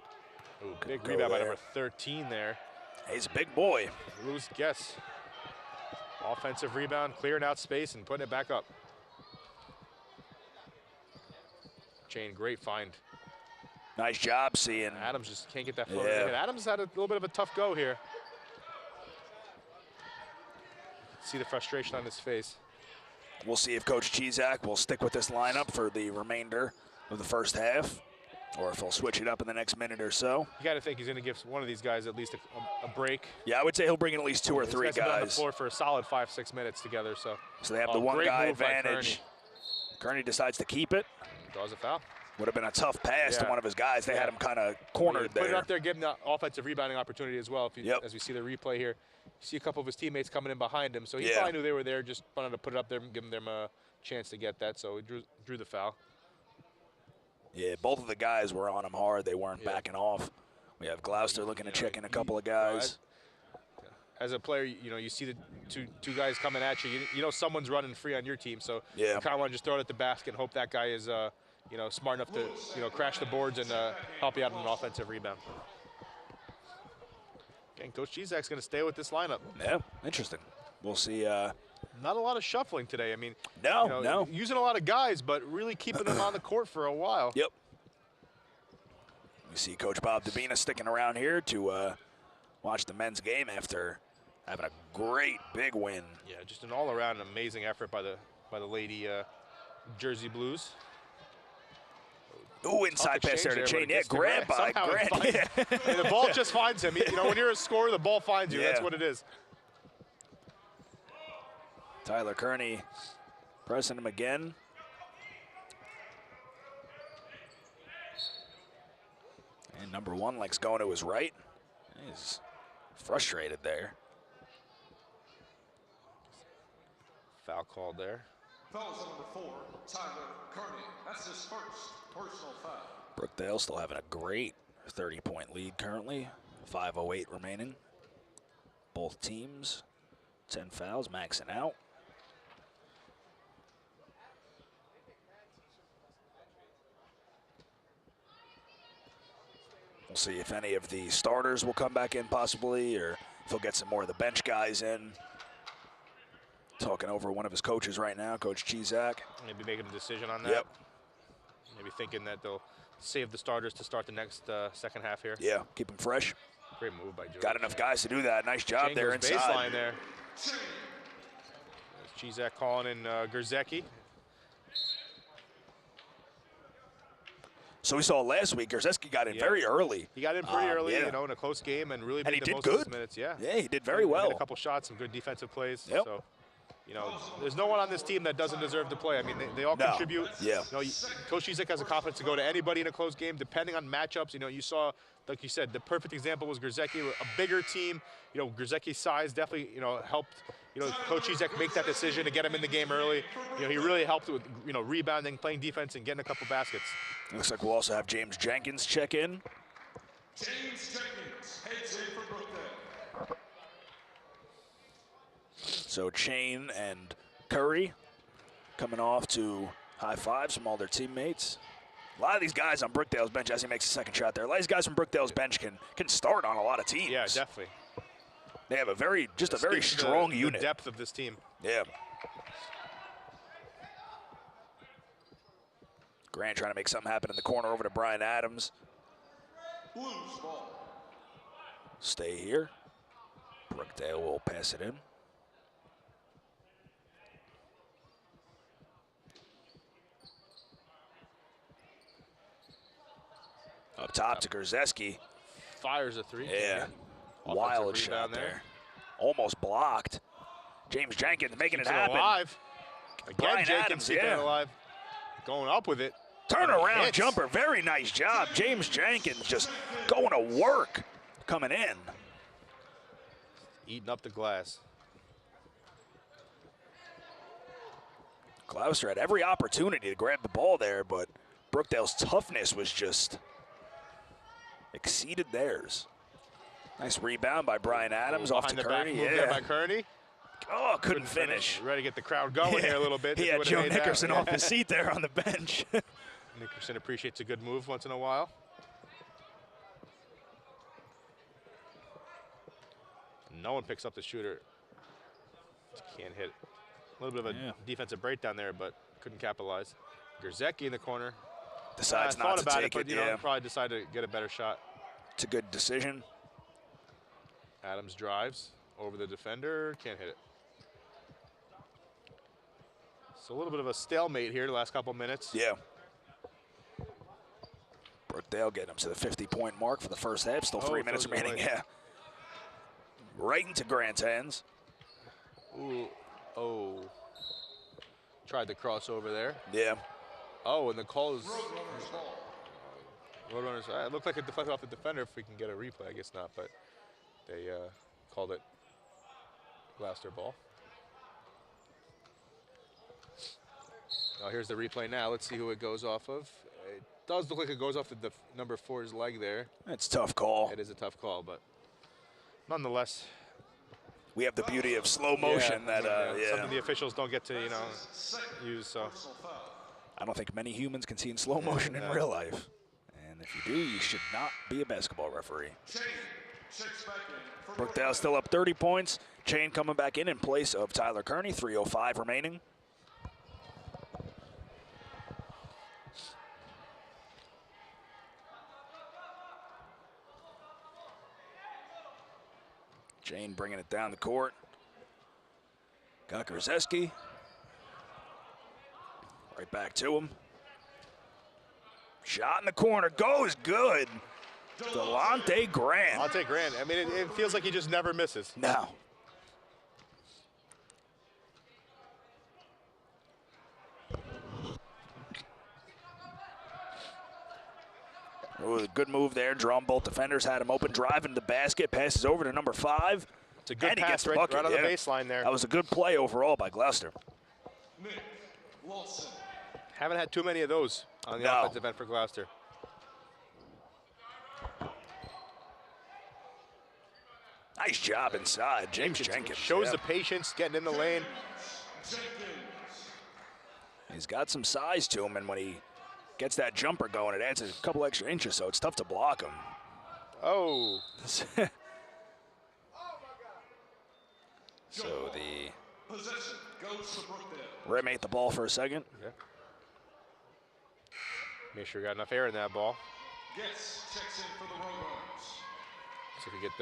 B: Ooh, big rebound by number 13 there.
A: He's a big boy.
B: Loose guess. Offensive rebound, clearing out space and putting it back up. Chain, great find.
A: Nice job seeing.
B: Adams just can't get that floater.
A: Yeah.
B: Adams had a little bit of a tough go here. See the frustration on his face.
A: We'll see if Coach Chizak will stick with this lineup for the remainder of the first half, or if he'll switch it up in the next minute or so.
B: You got to think he's going to give one of these guys at least a break.
A: Yeah, I would say he'll bring in at least 2 or 3
B: guys. Have been on the
A: guys.
B: floor for a solid 5-6 minutes together. So
A: they have the one guy advantage.
B: Kearney.
A: Kearney decides to keep it.
B: Draws a foul.
A: Would have been a tough pass to one of his guys. They had him kind of cornered there.
B: Put it up there, give him the offensive rebounding opportunity as well. If you, as we see the replay here, you see a couple of his teammates coming in behind him. So he probably knew they were there, just wanted to put it up there and give them a chance to get that. So he drew the foul. Yeah,
A: both of the guys were on him hard. They weren't backing off. We have Gloucester looking to check in a couple of guys.
B: As a player, you see the two guys coming at you. You know someone's running free on your team, so you kind of want to just throw it at the basket and hope that guy is smart enough to crash the boards and help you out on an offensive rebound. Again, Coach Chizak's going to stay with this lineup.
A: Yeah, interesting. We'll see.
B: Not a lot of shuffling today. I mean,
A: no.
B: Using a lot of guys, but really keeping them on the court for a while.
A: Yep. We see Coach Bob Davina sticking around here to watch the men's game after having a great big win.
B: Yeah, just an all-around amazing effort by the Lady Jersey Blues.
A: Ooh, inside pass there to Chain. Yeah, grab by Grant.
B: And the ball just finds him. When you're a scorer, the ball finds you. That's what it is.
A: Tyler Kearney pressing him again. And number 1 likes going to his right. He's frustrated there.
B: Foul called there.
C: Fouls on number 4, Tyler Kearney. That's his first personal foul.
A: Brookdale still having a great 30-point lead currently. 5:08 remaining. Both teams, 10 fouls, maxing out. We'll see if any of the starters will come back in possibly, or if he'll get some more of the bench guys in. Talking over one of his coaches right now, Coach Chizak.
B: Maybe making a decision on that.
A: Yep.
B: Maybe thinking that they'll save the starters to start the next second half here.
A: Yeah, keep them fresh.
B: Great move by George.
A: Got enough guys to do that. Nice job
B: Chain
A: there
B: goes
A: inside.
B: Baseline there. Chizak calling in Gerzecki.
A: So we saw last week, Grzeski got in very early.
B: He got in pretty early,
A: yeah.
B: you know, in a close game and really
A: And
B: made
A: he
B: the
A: did
B: most of his
A: good.
B: minutes. Yeah.
A: Yeah, he did very
B: He
A: well.
B: Made a couple shots, some good defensive plays.
A: Yep.
B: So, you know, there's no one on this team that doesn't deserve to play. I mean, they all contribute.
A: Yeah.
B: You know, Coach Cizek has the confidence to go to anybody in a close game, depending on matchups. You know, you saw, like you said, the perfect example was Grzeski, a bigger team. You know, Grzeski's size definitely, you know, helped, you know, Coach Cizek make that decision to get him in the game early. You know, he really helped with, you know, rebounding, playing defense, and getting a couple baskets.
A: Looks like we'll also have James Jenkins check in.
C: James Jenkins heads in for Brookdale.
A: So Chain and Curry coming off to high fives from all their teammates. A lot of these guys on Brookdale's bench, as he makes a second shot there, a lot of these guys from Brookdale's bench can start on a lot of teams.
B: Yeah, definitely.
A: They have a very strong unit.
B: The depth of this team.
A: Yeah. Grant trying to make something happen in the corner over to Brian Adams.
C: Blues ball.
A: Stay here. Brookdale will pass it in. Up top to Grzeski.
B: Fires a three.
A: Yeah.
B: Offensive
A: Wild shot
B: rebound
A: there. Almost blocked. James Jenkins making it
B: Keeps
A: happen.
B: Alive. Again,
A: Brian
B: Jenkins
A: Adams,
B: keeping
A: yeah.
B: it alive. Going up with it.
A: Turnaround
B: Hits.
A: jumper. Very nice job. James Jenkins just going to work coming in.
B: Eating up the glass.
A: Gloucester had every opportunity to grab the ball there, but Brookdale's toughness was just exceeded theirs. Nice rebound by Brian Adams off to
B: Behind the back
A: Kearney.
B: move there by Kearney.
A: Oh, couldn't finish.
B: Ready to get the crowd going here a little bit.
A: He
B: This
A: had
B: would've
A: Joe
B: made that.
A: Nickerson off his seat there on the bench.
B: Nickerson appreciates a good move once in a while. No one picks up the shooter. Can't hit. A little bit of a defensive breakdown there, but couldn't capitalize. Grzeski in the corner.
A: Decides not
B: thought
A: to
B: about
A: take
B: it, but
A: it,
B: you know, probably decided to get a better shot.
A: It's a good decision.
B: Adams drives over the defender, can't hit it. So a little bit of a stalemate here the last couple minutes.
A: Yeah. Brookdale getting him to the 50-point mark for the first half. Still 3 minutes remaining. Yeah. Right into Grant's hands.
B: Ooh, oh. Tried the crossover there.
A: Yeah.
B: Oh, and the call is Roadrunners. It looked like it deflected off the defender. If we can get a replay, I guess not, but they called it Gloucester ball. Now here's the replay now. Let's see who it goes off of. It does look like it goes off the number 4's leg there.
A: That's a tough call.
B: It is a tough call, but nonetheless.
A: We have the beauty of slow motion
B: something the officials don't get to, you know, use. So
A: I don't think many humans can see in slow motion in real life. And if you do, you should not be a basketball referee. Brookdale still up 30 points. Chain coming back in place of Tyler Kearney, 3:05 remaining. Chain bringing it down the court. Got Grzeski. Right back to him. Shot in the corner, goes good. Delonte Grant.
B: Delonte Grant, I mean, it feels like he just never misses.
A: No. Ooh, good move there, drawing both defenders, had him open, driving the basket, passes over to number 5.
B: It's a good
A: and he
B: pass
A: gets the
B: right
A: bucket.
B: on the baseline there.
A: That was a good play overall by Gloucester.
C: Nick Lawson.
B: Haven't had too many of those on the offensive end for Gloucester.
A: Nice job inside, James Jenkins.
B: Shows the patience, getting in the lane.
A: He's got some size to him, and when he gets that jumper going, it adds a couple extra inches, so it's tough to block him.
B: Oh.
A: So the
C: Possession goes to Brookdale.
A: Rim ate the ball for a second.
B: Yeah. Make sure we got enough air in that ball.
C: Guess checks in for the Roadrunners.
B: So we get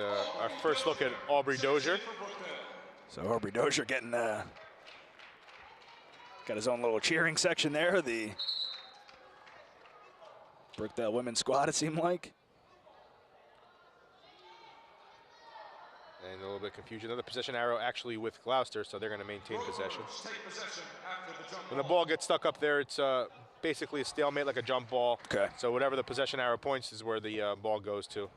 B: our first look at Aubrey Dozier.
A: So Aubrey Dozier getting got his own little cheering section there. The Brookdale women's squad, it seemed like.
B: And a little bit of confusion. Another possession arrow actually with Gloucester, so they're going to maintain possession. When the ball gets stuck up there, it's basically a stalemate like a jump ball.
A: Okay.
B: So whatever the possession arrow points is where the ball goes to.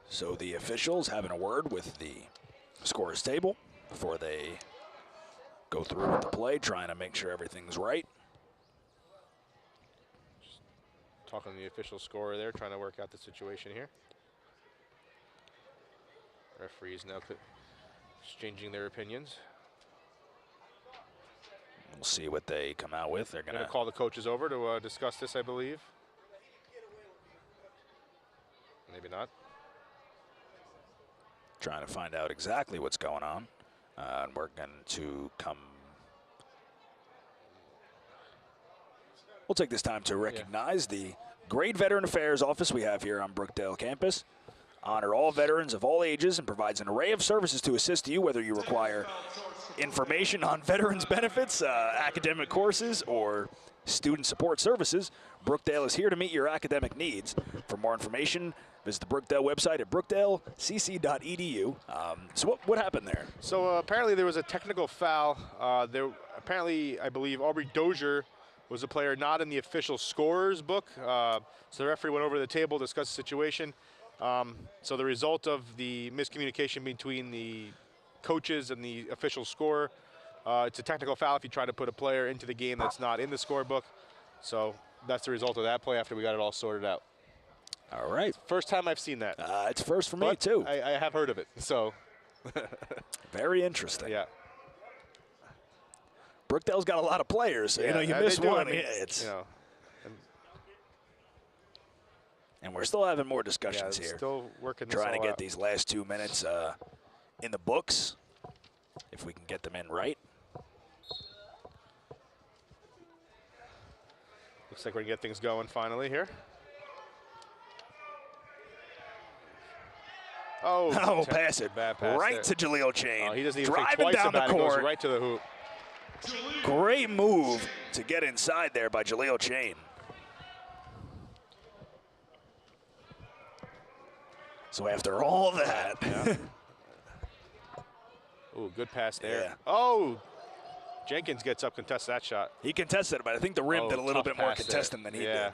A: So the officials having a word with the scorer's table before they go through with the play, trying to make sure everything's right.
B: Talking to the official scorer there, trying to work out the situation here. Referees now exchanging their opinions.
A: We'll see what they come out with. They're going to
B: call the coaches over to discuss this, I believe. Maybe not.
A: Trying to find out exactly what's going on. And we're going to come. We'll take this time to recognize the great Veteran Affairs office we have here on Brookdale campus. Honor all veterans of all ages and provides an array of services to assist you, whether you require information on veterans benefits, academic courses, or student support services. Brookdale is here to meet your academic needs. For more information, visit the Brookdale website at brookdalecc.edu. So what happened there?
B: So apparently there was a technical foul. Apparently, I believe Aubrey Dozier was a player not in the official scorer's book. So the referee went over to the table, discussed the situation. So the result of the miscommunication between the coaches and the official scorer, it's a technical foul if you try to put a player into the game that's not in the scorebook. So that's the result of that play after we got it all sorted out.
A: All right.
B: First time I've seen that.
A: It's first for me, too.
B: I have heard of it, so.
A: Very interesting.
B: Yeah.
A: Brookdale's got a lot of players, so you miss one. And we're still having more discussions here.
B: Still working this
A: trying to get
B: out.
A: these last 2 minutes in the books, if we can get them in right.
B: Looks like we're going to get things going finally here.
A: Oh, pass it
B: bad pass
A: right
B: there.
A: to Jaleel Chain.
B: Oh, he doesn't even think
A: driving
B: twice
A: down
B: about
A: the
B: it.
A: court.
B: Goes right to the hoop.
A: Great move to get inside there by Jaleel Chain. So after all that.
B: Yeah. Ooh, good pass there.
A: Yeah.
B: Oh, Jenkins gets up, contests that shot.
A: He contested it, but I think the rim did a little bit more contesting than he did.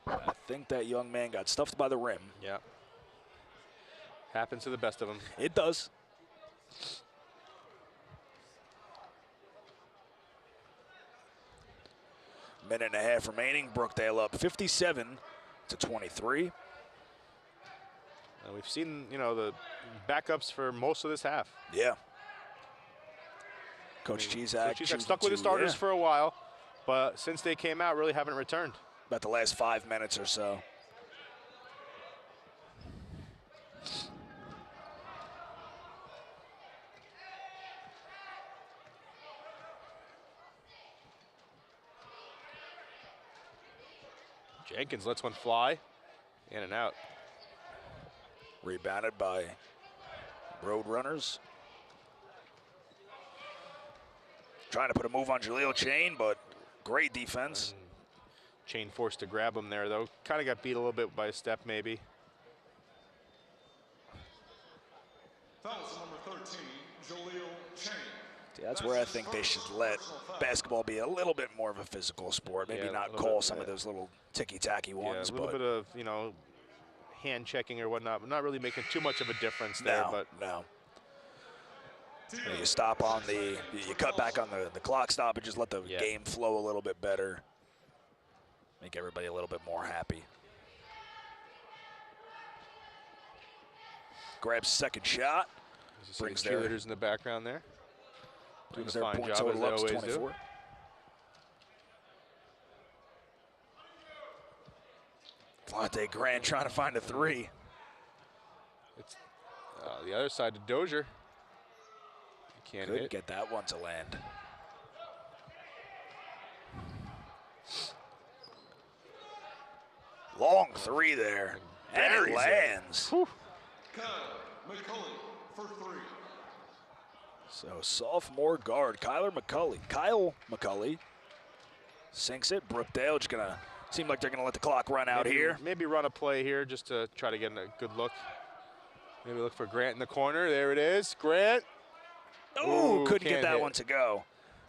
A: I think that young man got stuffed by the rim.
B: Yeah. Happens to the best of them.
A: It does. Minute and a half remaining. Brookdale up 57-23.
B: And we've seen, the backups for most of this half.
A: Yeah. Coach Cheesack
B: stuck with his starters for a while, but since they came out, really haven't returned.
A: About the last 5 minutes or so.
B: Jenkins lets one fly, in and out.
A: Rebounded by Roadrunners. Trying to put a move on Jaleel Chain, but great defense.
B: Chain forced to grab him there, though. Kind of got beat a little bit by a step, maybe.
C: Foul number 13, Jaleel Chain.
A: See, that's where I think they should let basketball be a little bit more of a physical sport. Maybe not call some of those little ticky-tacky ones.
B: A little bit of, hand checking or whatnot, but not really making too much of a difference there. But
A: no. You stop on you cut back on the clock stop and just let the game flow a little bit better. Make everybody a little bit more happy. Grabs second shot.
B: Brings cheerleaders in the background there.
A: Brings their point total up to 24. Flante Grant trying to find a three.
B: It's the other side to Dozier. He can't hit.
A: Get that one to land. Long three there. And it lands.
C: Kyle McCulley for three.
A: So sophomore guard Kyle McCulley sinks it. Brookdale just gonna seem like they're gonna let the clock run out here.
B: Maybe run a play here just to try to get a good look. Maybe look for Grant in the corner. There it is, Grant.
A: Ooh, couldn't get that one to go.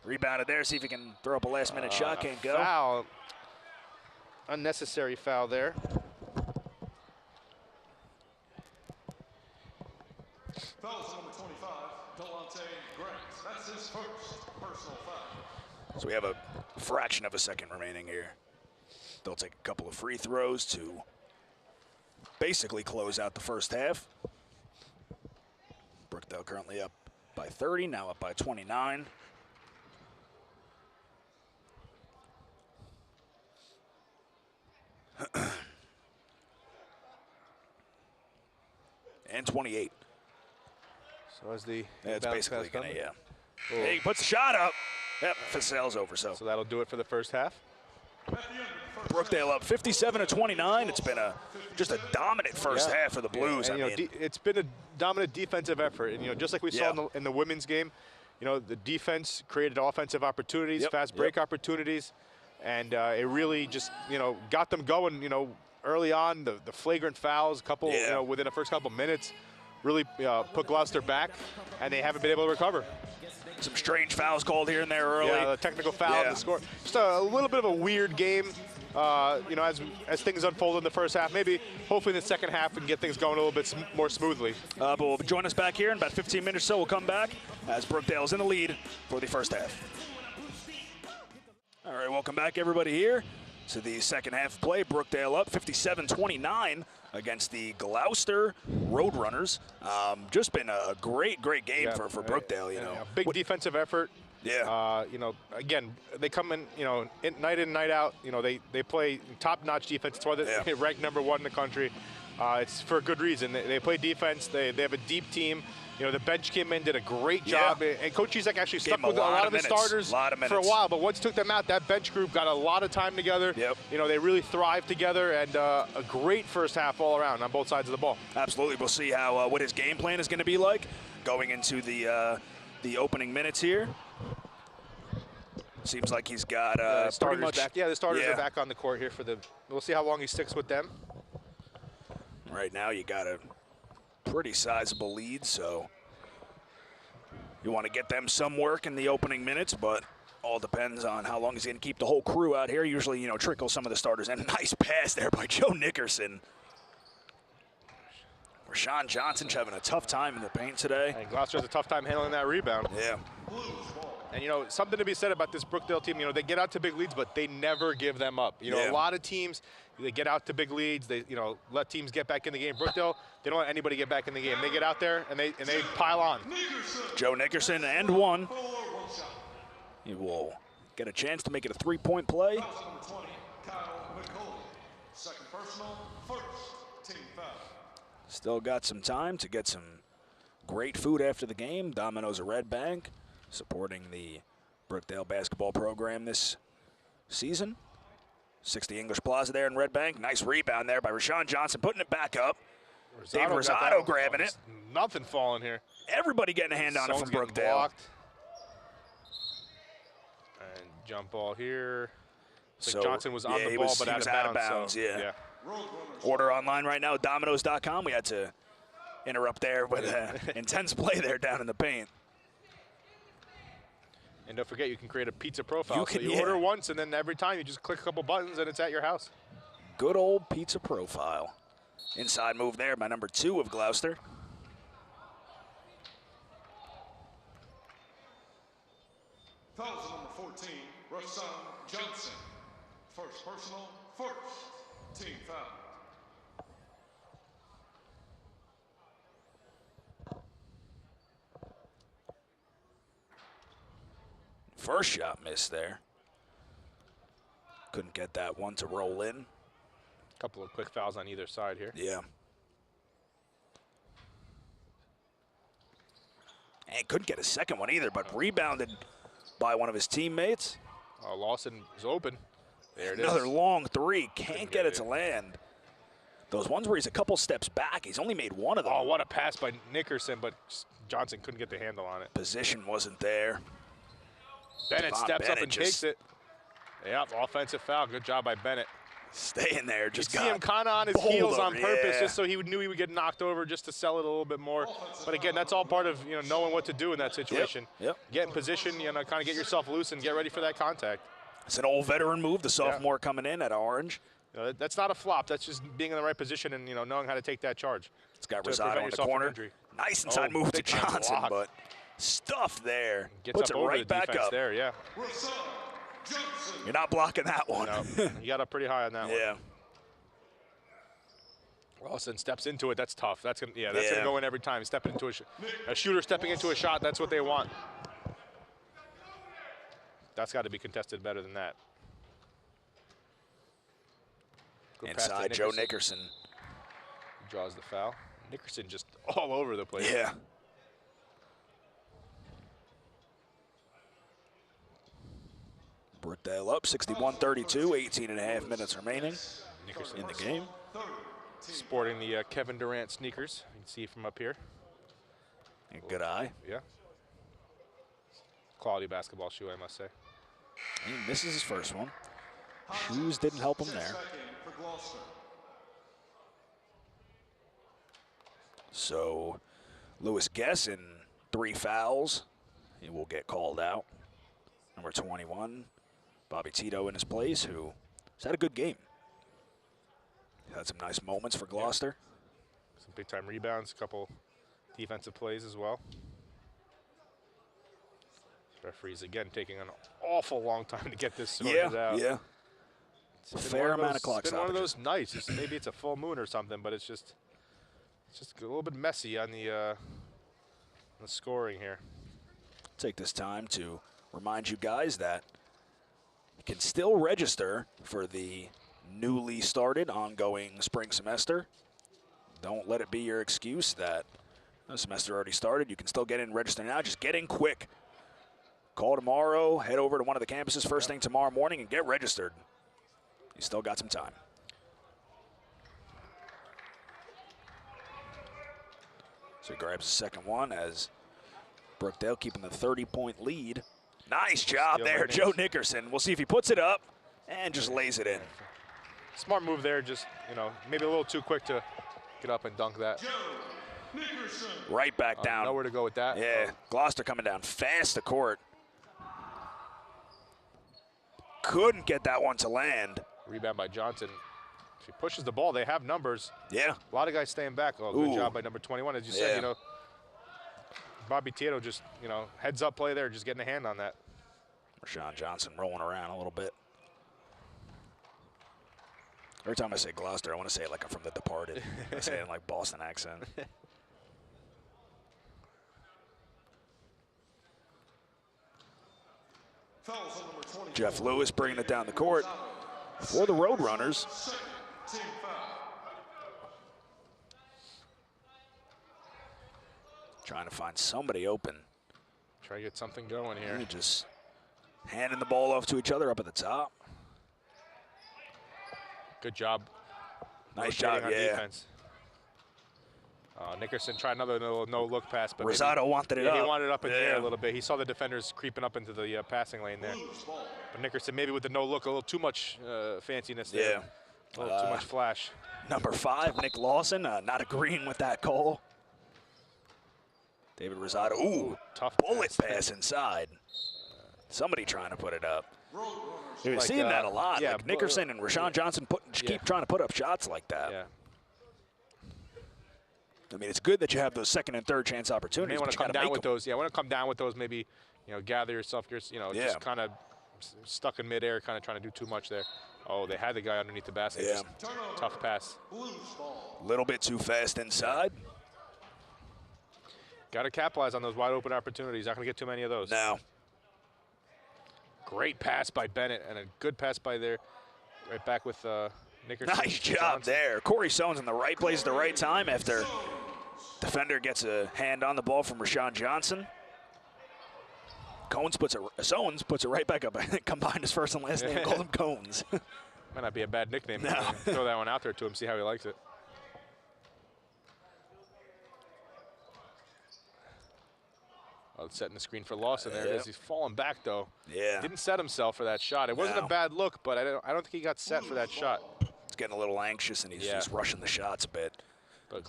A: Rebounded there. See if he can throw up a last-minute shot. Can't go.
B: Foul. Unnecessary foul there.
C: Foul is number 25, Delonte Grant. That's his first personal foul.
A: So we have a fraction of a second remaining here. They'll take a couple of free throws to basically close out the first half. Brookdale currently up by 30, now up by 29. And 28.
B: So as the
A: That's basically gonna, yeah.
B: Cool.
A: Hey, he puts the shot up. Yep, Facel's over. So
B: that'll do it for the first half.
A: Brookdale up 57-29. It's been just a dominant first half for the Blues.
B: And,
A: I mean,
B: it's been a dominant defensive effort, and just like we saw in the women's game, the defense created offensive opportunities, fast break opportunities, and it really just got them going. Early on, the flagrant fouls, within the first couple minutes, really put Gloucester back, and they haven't been able to recover.
A: Some strange fouls called here and there early.
B: Yeah, the technical foul, the score. Just a little bit of a weird game. As things unfold in the first half, hopefully in the second half we can get things going a little bit more smoothly.
A: But we'll join us back here in about 15 minutes or so. We'll come back as Brookdale's in the lead for the first half. All right, welcome back everybody here to the second half of play. Brookdale up 57-29 against the Gloucester Roadrunners. Just been a great game for Brookdale.
B: Big defensive effort.
A: Yeah.
B: Again, they come in, night in, night out. They play top-notch defense. It's why they're ranked #1 in the country. It's for a good reason. They play defense. They have a deep team. The bench came in, did a great job. And Coach Izak actually stuck with a lot of the starters for a while. But once he took them out, that bench group got a lot of time together. Yep. They really thrived together, and a great first half all around on both sides of the ball.
A: Absolutely. We'll see how what his game plan is going to be like going into the opening minutes here. Seems like he's got
B: pretty much back. Yeah, the starters are back on the court here we'll see how long he sticks with them.
A: Right now you got a pretty sizable lead, so you want to get them some work in the opening minutes, but all depends on how long he's going to keep the whole crew out here. Usually, trickle some of the starters in. Nice pass there by Joe Nickerson. Rashawn Johnson's having a tough time in the paint today.
B: And Gloucester has a tough time handling that rebound.
A: Yeah.
B: And, something to be said about this Brookdale team, they get out to big leads, but they never give them up. A lot of teams, they get out to big leads. They, let teams get back in the game. Brookdale, they don't let anybody get back in the game. They get out there, and they pile on.
A: Joe Nickerson and one. He will get a chance to make it a three-point play.
C: Second personal, first team foul.
A: Still got some time to get some great food after the game. Domino's of Red Bank, supporting the Brookdale basketball program this season. 60 English Plaza there in Red Bank. Nice rebound there by Rashawn Johnson, putting it back up. Dave Rosado grabbing it.
B: Nothing falling here.
A: Everybody getting a hand on it from Brookdale.
B: Blocked. And jump ball here. So Johnson was on the ball, but out of bounds.
A: Yeah. Order online right now at Domino's.com. We had to interrupt there with intense play there down in the paint.
B: And don't forget, you can create a pizza profile. You order once, and then every time you just click a couple buttons, and it's at your house.
A: Good old pizza profile. Inside move there by number 2 of Gloucester.
C: Foul is number 14, Rashawn Johnson. First personal, first team foul.
A: First shot missed there. Couldn't get that one to roll in.
B: A couple of quick fouls on either side here.
A: Yeah. And couldn't get a second one either, but rebounded by one of his teammates.
B: Lawson is open. There it is.
A: Another long three. Can't get it to land. Those ones where he's a couple steps back, he's only made one of them.
B: Oh, what a pass by Nickerson, but Johnson couldn't get the handle on it.
A: Position wasn't there.
B: Bennett steps up and
A: just
B: takes it. Yep, offensive foul. Good job by Bennett.
A: staying there. Just
B: you see him kind of on his heels on purpose, just so he knew he would get knocked over, just to sell it a little bit more. But again, that's all part of knowing what to do in that situation.
A: Yep.
B: Get in position, kind of get yourself loose and get ready for that contact.
A: It's an old veteran move. The sophomore coming in at Orange.
B: That's not a flop. That's just being in the right position and knowing how to take that charge.
A: It's got Rosado in the corner. Nice inside move to Johnson, but stuff there.
B: Puts
A: it
B: up
A: right back up.
B: There, yeah.
A: You're not blocking that one.
B: No, you got up pretty high on that one.
A: Yeah.
B: Lawson steps into it. That's tough. That's gonna go in every time. Stepping into a shooter stepping into a shot. That's what they want. That's got to be contested better than that. Good
A: inside Joe Nickerson.
B: Draws the foul. Nickerson just all over the place.
A: Yeah. Brookdale up 61-32, 18 and a half minutes remaining. Nickerson in the game.
B: Sporting the Kevin Durant sneakers. You can see from up here.
A: Good eye.
B: Yeah. Quality basketball shoe, I must say.
A: He misses his first one. Shoes didn't help him there. So Lewis Guess in 3 fouls. He will get called out. Number 21, Bobby Tito in his place, who has had a good game. Had some nice moments for Gloucester.
B: Yeah. Some big-time rebounds, a couple defensive plays as well. Referees, again, taking an awful long time to get this sorted out.
A: Yeah. It's a fair amount of clock
B: stoppages. It's been one of those nights. Maybe it's a full moon or something, but it's just a little bit messy on the scoring here.
A: Take this time to remind you guys that you can still register for the newly started ongoing spring semester. Don't let it be your excuse that the semester already started. You can still get in and register now. Just get in quick. Call tomorrow, head over to one of the campuses first thing tomorrow morning and get registered. You still got some time. So he grabs the second one as Brookdale keeping the 30-point lead. Nice job there, Joe Nickerson. We'll see if he puts it up and just lays it in.
B: Smart move there, just, maybe a little too quick to get up and dunk that.
A: Right back down.
B: Nowhere to go with that.
A: Yeah, Gloucester coming down fast to court. Couldn't get that one to land.
B: Rebound by Johnson. If he pushes the ball, they have numbers.
A: Yeah.
B: A lot of guys staying back. Oh, good job by number 21. As you said, Bobby Tito just, heads up play there, just getting a hand on that.
A: Rashawn Johnson rolling around a little bit. Every time I say Gloucester, I want to say it like I'm from The Departed. I say it in like Boston accent. Jeff Lewis bringing it down the court for the Roadrunners. Trying to find somebody open.
B: Try to get something going here.
A: Just handing the ball off to each other up at the top.
B: Good job.
A: Nice job,
B: on defense. Nickerson tried another no-look pass, but
A: Rosado wanted it up.
B: He wanted it up in the air a little bit. He saw the defenders creeping up into the passing lane there. But Nickerson, maybe with the no-look, a little too much fanciness there.
A: Yeah.
B: A little too much flash.
A: Number 5, Nick Lawson, not agreeing with that call. David Rosado,
B: tough
A: bullet pass inside. Somebody trying to put it up. You're seeing that a lot.
B: Yeah,
A: like Nickerson and Rashawn Johnson keep trying to put up shots like that.
B: Yeah.
A: I mean, it's good that you have those second and third chance opportunities.
B: You may want to come down with those. Yeah, want to come down with those. Maybe, gather yourself. Just kind of stuck in midair, kind of trying to do too much there. Oh, they had the guy underneath the basket.
A: Yeah.
B: Tough pass.
A: A little bit too fast inside.
B: Got to capitalize on those wide open opportunities. Not going to get too many of those.
A: No.
B: Great pass by Bennett and a good pass by there. Right back with Nickerson.
A: Nice job there. Corey Sones in the right place at the right time after defender gets a hand on the ball from Rashawn Johnson. Sones puts it right back up. Combined his first and last name, called him Cones.
B: Might not be a bad nickname.
A: No.
B: Throw that one out there to him, see how he likes it. Setting the screen for Lawson. There it is. He's falling back though.
A: Yeah.
B: Didn't set himself for that shot. It wasn't a bad look, but I don't think he got set for that shot.
A: He's getting a little anxious and he's rushing the shots a bit.
B: But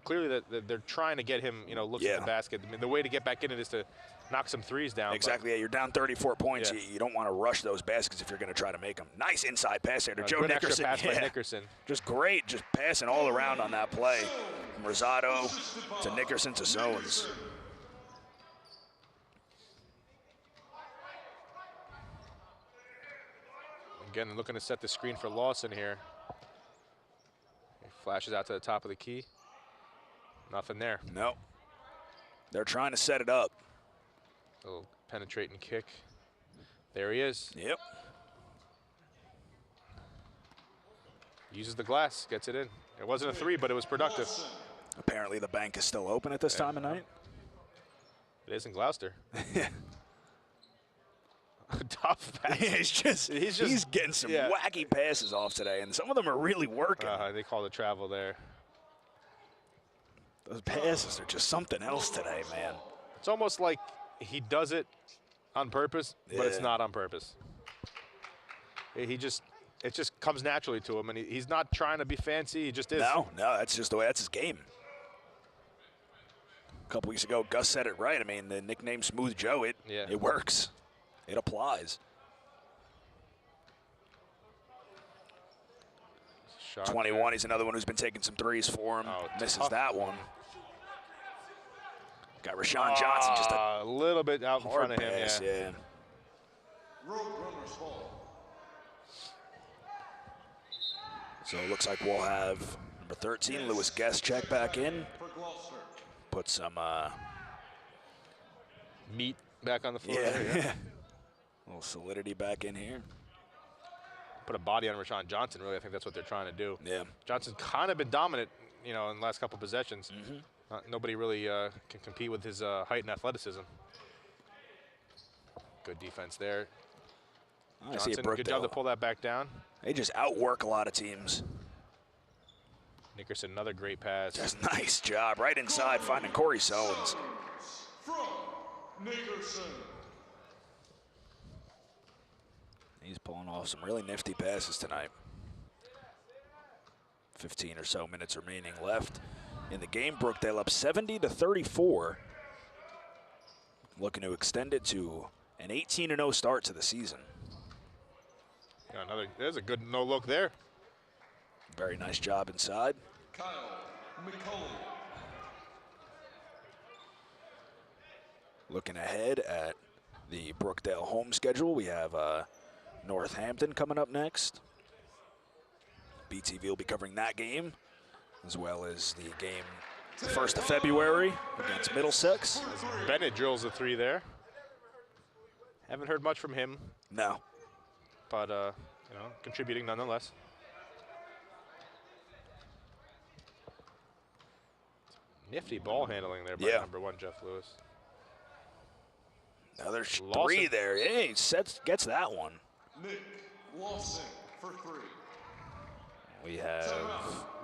B: clearly that they're trying to get him, looking at the basket. I mean, the way to get back in it is to knock some threes down.
A: Exactly. Yeah, you're down 34 points.
B: Yeah.
A: You don't want to rush those baskets if you're going to try to make them. Nice inside pass there to Joe
B: good
A: Nickerson.
B: Extra pass by Nickerson.
A: Just great, just passing all around on that play. From Rosado to Nickerson to Sowens.
B: Again, looking to set the screen for Lawson here. He flashes out to the top of the key. Nothing there.
A: No. They're trying to set it up.
B: A little penetrating kick. There he is.
A: Yep.
B: Uses the glass, gets it in. It wasn't a three, but it was productive.
A: Apparently the bank is still open at this time of night.
B: It is in Gloucester. Tough pass.
A: He's getting some wacky passes off today, and some of them are really working.
B: They call the travel there.
A: Those passes are just something else today, man.
B: It's almost like he does it on purpose, but it's not on purpose. It just comes naturally to him, and he's not trying to be fancy. He just is.
A: No, that's just the way. That's his game. A couple weeks ago, Gus said it right. I mean, the nickname Smooth Joe, it works. It applies.
B: Shot
A: 21,
B: there.
A: he's another one who's been taking some threes for him. Misses
B: tough.
A: that one. Got Rashawn Johnson just
B: a little bit out in front of him.
A: Pass, yeah. So it looks like we'll have number 13, Lewis Guest, check back in. Put some
B: meat back on the floor.
A: Yeah. A little solidity back in here.
B: Put a body on Rashawn Johnson, really. I think that's what they're trying to do.
A: Yeah.
B: Johnson's kind of been dominant, in the last couple possessions. Nobody really can compete with his height and athleticism. Good defense there. Johnson, good job to pull that back down.
A: They just outwork a lot of teams.
B: Nickerson, another great pass.
A: Just nice job. Right inside, finding Corey Sowens.
C: From Nickerson.
A: He's pulling off some really nifty passes tonight. 15 or so minutes remaining left in the game. Brookdale up 70-34. Looking to extend it to an 18-0 start to the season.
B: There's a good no look there.
A: Very nice job inside.
C: Kyle McCulley.
A: Looking ahead at the Brookdale home schedule, we have Northampton coming up next. BTV will be covering that game, as well as the game the 1st of February against Middlesex.
B: Bennett drills a three there. Haven't heard much from him.
A: No.
B: But, contributing nonetheless. Nifty ball handling there by number 1, Jeff Lewis.
A: Another three there. Hey, gets that one.
C: Nick Lawson for 3.
A: We have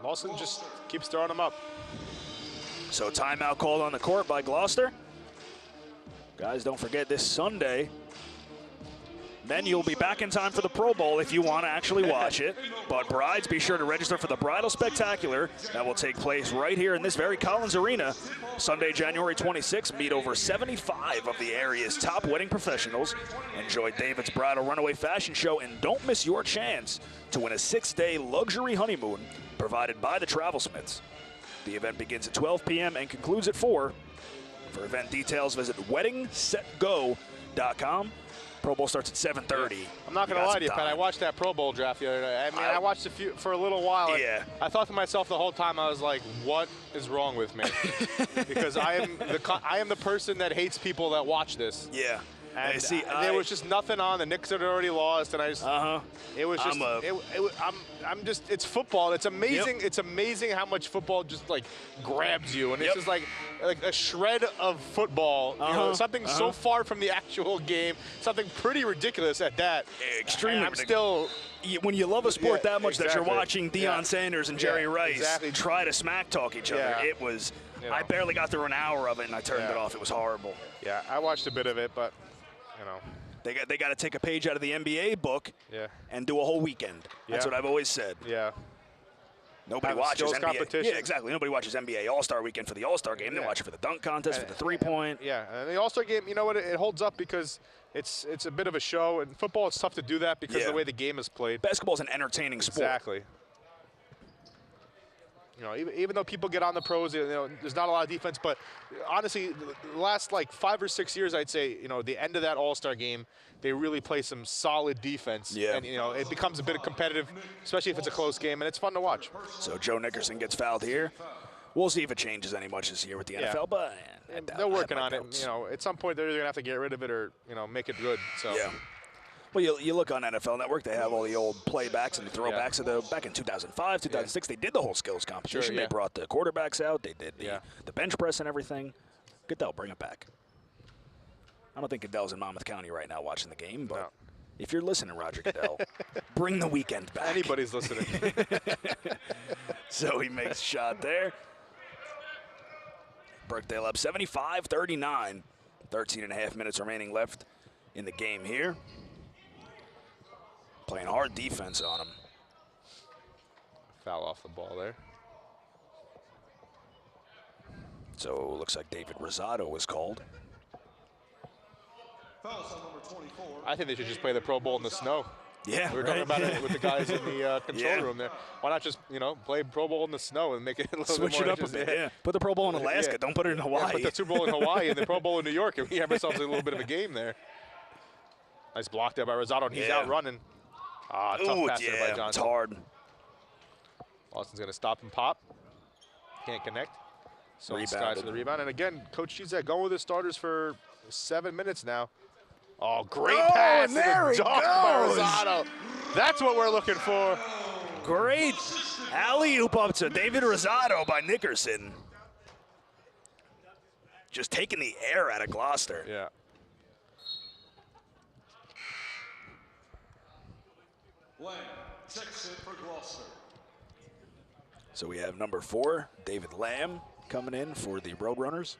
B: Lawson just keeps throwing them up.
A: So timeout called on the court by Gloucester. Guys, don't forget this Sunday, men, you'll be back in time for the Pro Bowl if you want to actually watch it. But brides, be sure to register for the Bridal Spectacular. That will take place right here in this very Collins Arena. Sunday, January 26th, meet over 75 of the area's top wedding professionals. Enjoy David's Bridal Runaway Fashion Show, and don't miss your chance to win a 6-day luxury honeymoon provided by the Travelsmiths. The event begins at 12 p.m. and concludes at 4. For event details, visit weddingsetgo.com. Pro Bowl starts at 7:30.
B: I'm not going to lie to you, Pat. I watched that Pro Bowl draft the other day. I mean, I watched for a little while.
A: Yeah.
B: I thought to myself the whole time, I was like, what is wrong with me? Because I am the person that hates people that watch this.
A: Yeah.
B: And there was just nothing on. The Knicks had already lost, and I just it was just I'm just it's football. It's amazing.
A: Yep.
B: It's amazing how much football just like grabs you, and it's just like a shred of football. You know, something so far from the actual game, something pretty ridiculous at that.
A: Extremely.
B: I'm still.
A: When you love a sport that much that you're watching Deion Sanders and Jerry Rice
B: exactly.
A: try to smack talk each other, it was
B: you know.
A: I barely got through an hour of it, and I turned it off. It was horrible.
B: Yeah, I watched a bit of it, but, you know.
A: They got to take a page out of the NBA book and do a whole weekend. That's what I've always said.
B: Yeah.
A: Nobody watches NBA.
B: Competition.
A: Yeah, exactly. Nobody watches NBA All-Star Weekend for the All-Star Game. They watch it for the dunk contest, for the three-point.
B: Yeah, and the All-Star Game, you know what? It holds up because it's a bit of a show. And football, it's tough to do that because of the way the game is played.
A: Basketball is an entertaining sport.
B: Exactly. You know, even though people get on the pros, you know, there's not a lot of defense. But honestly, the last like 5 or 6 years, I'd say, you know, the end of that All-Star game, they really play some solid defense.
A: Yeah.
B: And, you know, it becomes a bit of competitive, especially if it's a close game, and it's fun to watch.
A: So Joe Nickerson gets fouled here. We'll see if it changes any much this year with the NFL, but
B: they're working on it. You know, at some point they're either gonna have to get rid of it or, you know, make it good. So
A: yeah. Well, you look on NFL Network, they have all the old playbacks and the throwbacks of the back in 2005, 2006. They did the whole skills competition. They brought the quarterbacks out. They did the bench press and everything. Goodell, bring it back. I don't think Goodell's in Monmouth County right now watching the game, but if you're listening, Roger Goodell, bring the weekend back.
B: Anybody's listening.
A: So he makes a shot there. Birkdale up 75-39. 13.5 minutes remaining left in the game here. Playing hard defense on him.
B: Foul off the ball there.
A: So it looks like David Rosado was called.
C: Fouls on number 24.
B: I think they should just play the Pro Bowl in the snow.
A: Yeah,
B: we were talking about it with the guys in the control room there. Why not just, you know, play Pro Bowl in the snow and make it a little
A: Switch
B: bit more
A: it up a bit, yeah. Put the Pro Bowl in Alaska. Don't put it in Hawaii.
B: Yeah, put the Super Bowl in Hawaii and the Pro Bowl in New York, and we have ourselves a little bit of a game there. Nice block there by Rosado, and he's out running. Tough pass there by Johnson.
A: It's hard.
B: Austin's going to stop and pop. Can't connect. So he skies for the rebound. And again, Coach Chizek going with his starters for 7 minutes now. Oh, great pass.
A: And there he goes.
B: By Rosado. That's what we're looking for.
A: Great alley-oop up to David Rosado by Nickerson. Just taking the air out of Gloucester.
B: Yeah.
C: Lamb checks in for Gloucester.
A: So we have number 4, David Lamb, coming in for the Roadrunners.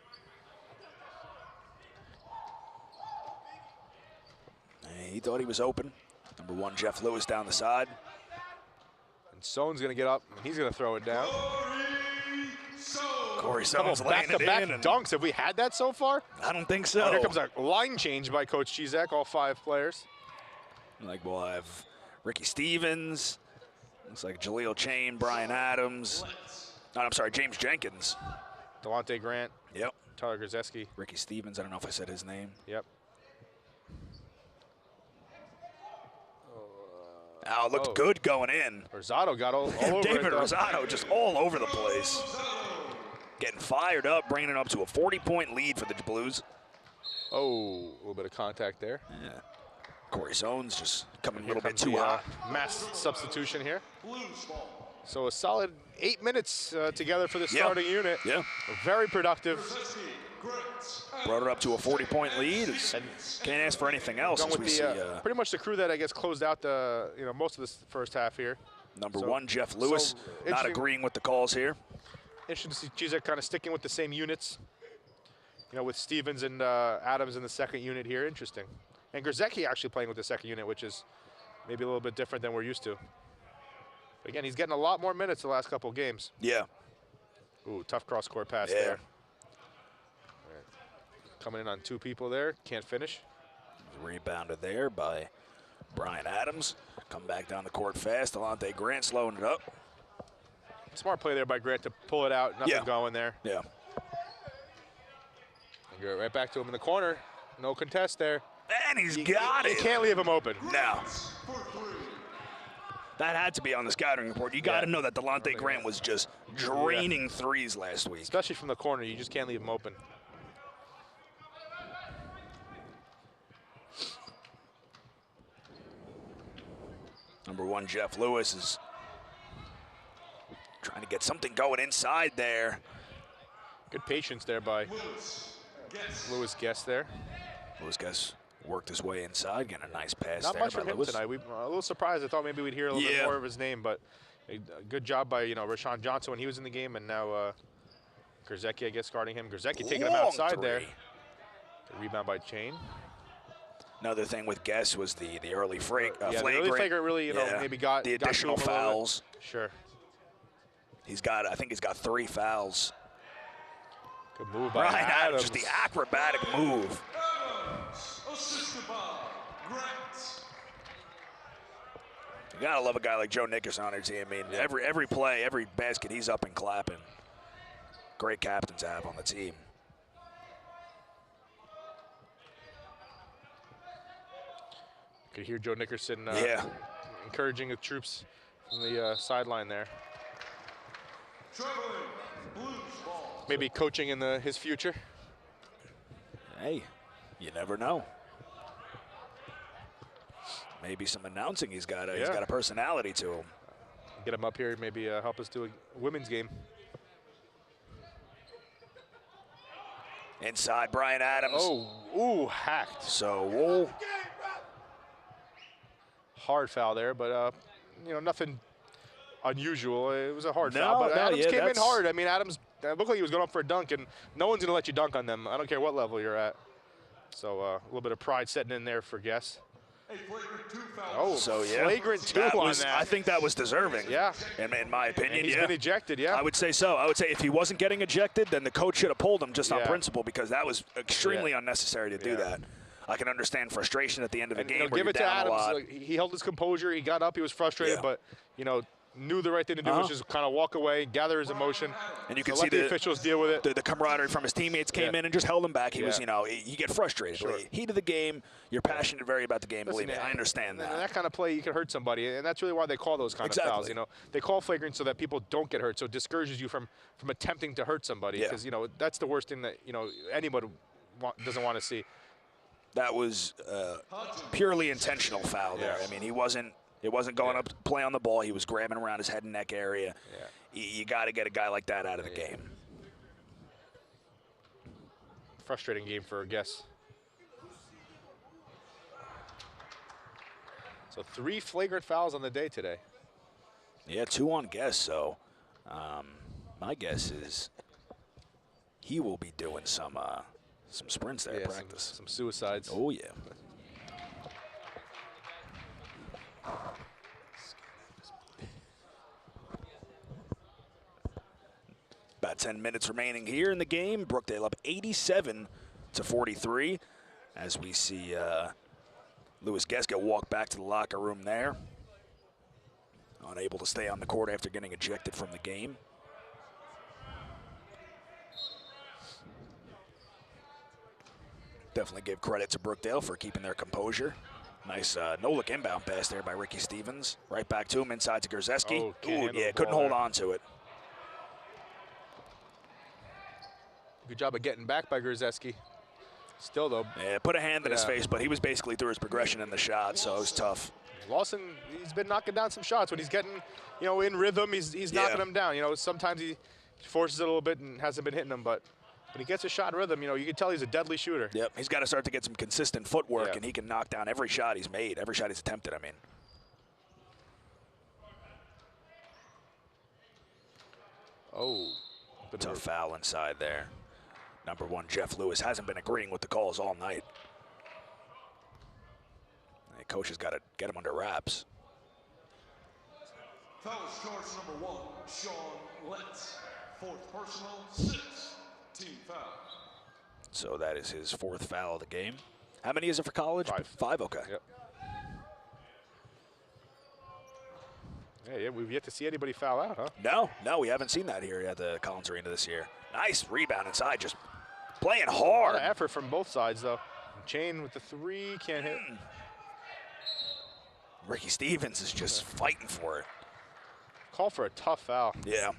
A: And he thought he was open. Number 1, Jeff Lewis down the side.
B: And Sohn's going to get up, and he's going to throw it down.
A: Corey Sohn's laying it in.
B: Back-to-back dunks. Have we had that so far?
A: I don't think so.
B: Oh, here comes a line change by Coach Chizek, all 5 players.
A: Like we'll have Ricky Stevens. Looks like Jaleel Chain, Brian Adams. I'm sorry, James Jenkins.
B: Delonte Grant.
A: Yep.
B: Tyler Grzeski.
A: Ricky Stevens, I don't know if I said his name.
B: Yep.
A: Oh, it looked good going in.
B: Rosado got all over
A: David
B: it,
A: Rosado just all over the place. Getting fired up, bringing it up to a 40-point lead for the Blues.
B: Oh, a little bit of contact there.
A: Yeah. Corey Sohn's just coming a little bit too hot.
B: Mass substitution here. So a solid 8 minutes together for the starting unit.
A: Yeah.
B: Very productive.
A: Brought it up to a 40-point lead. Can't ask for anything else.
B: Going with pretty much the crew that I guess closed out the most of this first half here.
A: Number 1, Jeff Lewis, not agreeing with the calls here.
B: Interesting to see Chizek kind of sticking with the same units. You know, with Stevens and Adams in the second unit here. Interesting. And Grzeski actually playing with the second unit, which is maybe a little bit different than we're used to. But again, he's getting a lot more minutes the last couple of games.
A: Yeah.
B: Ooh, tough cross-court pass there. Right. Coming in on 2 people there, can't finish.
A: Rebounded there by Brian Adams. Come back down the court fast. Delonte Grant slowing it up.
B: Smart play there by Grant to pull it out. Nothing going there.
A: Yeah.
B: And go right back to him in the corner. No contest there.
A: And he's got it.
B: You can't leave him open.
A: No. That had to be on the scouting report. You got to know that Delonte Grant was just draining threes last week.
B: Especially from the corner. You just can't leave him open.
A: Number 1, Jeff Lewis is trying to get something going inside there.
B: Good patience there by Lewis Guest there.
A: Lewis Guest worked his way inside, getting a nice pass
B: Not
A: there
B: much
A: by
B: from him
A: Lewis.
B: tonight. We a little surprised. I thought maybe we'd hear a little bit more of his name, but a good job by Rashawn Johnson when he was in the game, and now Grzecki, I guess, guarding him. Grzecki taking him outside there. The rebound by Chain.
A: Another thing with Guess was the early
B: The
A: flagrant.
B: early flagrant really, you know, maybe got
A: the additional
B: got to him
A: fouls.
B: Sure.
A: I think he's got 3 fouls.
B: Good move by
A: Brian
B: Adams.
A: Just the acrobatic move.
C: Assisted by Grant.
A: You gotta love a guy like Joe Nickerson on your team. I mean, every play, every basket, he's up and clapping. Great captain to have on the team.
B: Could hear Joe Nickerson encouraging the troops from the sideline there.
C: Traveling Blues ball.
B: Maybe coaching in his future.
A: Hey, you never know. Maybe some announcing. He's got a personality to him.
B: Get him up here, maybe help us do a women's game.
A: Inside, Brian Adams.
B: Oh, ooh, hacked.
A: So,
B: hard foul there, but you know, nothing unusual. It was a hard foul, but Adams came in hard. I mean, Adams looked like he was going up for a dunk, and no one's gonna let you dunk on them. I don't care what level you're at. So a little bit of pride setting in there for Guess.
C: A flagrant 2 foul.
B: Oh,
A: so yeah,
B: flagrant 2 on that.
A: I think that was deserving.
B: Yeah.
A: In my opinion,
B: And he's been ejected, yeah.
A: I would say so. I would say if he wasn't getting ejected, then the coach should have pulled him just on
B: Yeah.
A: principle, because that was extremely unnecessary to do that. I can understand frustration at the end of a game.
B: You know,
A: where
B: give
A: you're
B: it to
A: down a
B: Adams.
A: lot.
B: Like, he held his composure. He got up. He was frustrated, but you know, knew the right thing to do, which is kind of walk away, gather his emotion,
A: And you can
B: let
A: see
B: the officials deal with it.
A: The camaraderie from his teammates came in and just held him back. He was,
B: Yeah.
A: you know, you get frustrated.
B: Sure.
A: Heat of the game, you're passionate very about the game.
B: Listen,
A: Believe me, I understand
B: and
A: that.
B: that kind of play, you can hurt somebody, and that's really why they call those kind of fouls. You know, they call flagrant so that people don't get hurt, so it discourages you from attempting to hurt somebody, because you know that's the worst thing that anybody doesn't want to see.
A: That was purely intentional foul there. I mean, it wasn't going up to play on the ball. He was grabbing around his head and neck area. You got to get a guy like that out of the game.
B: Frustrating game for Guess. So 3 flagrant fouls on the day today.
A: Yeah, 2 on Guess. So my guess is he will be doing some sprints there at practice.
B: Some suicides.
A: Oh yeah. About 10 minutes remaining here in the game. Brookdale up 87-43 as we see Lewis Geska walk back to the locker room there. Unable to stay on the court after getting ejected from the game. Definitely give credit to Brookdale for keeping their composure. Nice no-look inbound pass there by Ricky Stevens. Right back to him, inside to Grzeski.
B: Oh,
A: couldn't hold on to it.
B: Good job of getting back by Grzeski. Still, though.
A: Yeah, put a hand in his face, but he was basically through his progression in the shot, so it was tough.
B: Lawson, he's been knocking down some shots. When he's getting, in rhythm, he's knocking them down. Sometimes he forces it a little bit and hasn't been hitting them, but when he gets a shot rhythm, you can tell he's a deadly shooter.
A: Yep, he's got to start to get some consistent footwork, and he can knock down every shot he's made, every shot he's attempted, I mean.
B: Oh.
A: Tough foul inside there. Number 1, Jeff Lewis, hasn't been agreeing with the calls all night. The coach has got to get him under wraps.
C: Foul is charge number 1, Sean Letts. 4th personal, 6th team foul.
A: So that is his 4th foul of the game. How many is it for college? 5, okay.
B: Yep. Yeah, we've yet to see anybody foul out, huh?
A: No, we haven't seen that here at the Collins Arena this year. Nice rebound inside, just playing
B: A lot
A: hard.
B: of effort from both sides, though. Chain with the 3, can't hit.
A: Ricky Stevens is just fighting for it.
B: Call for a tough foul.
A: Yeah.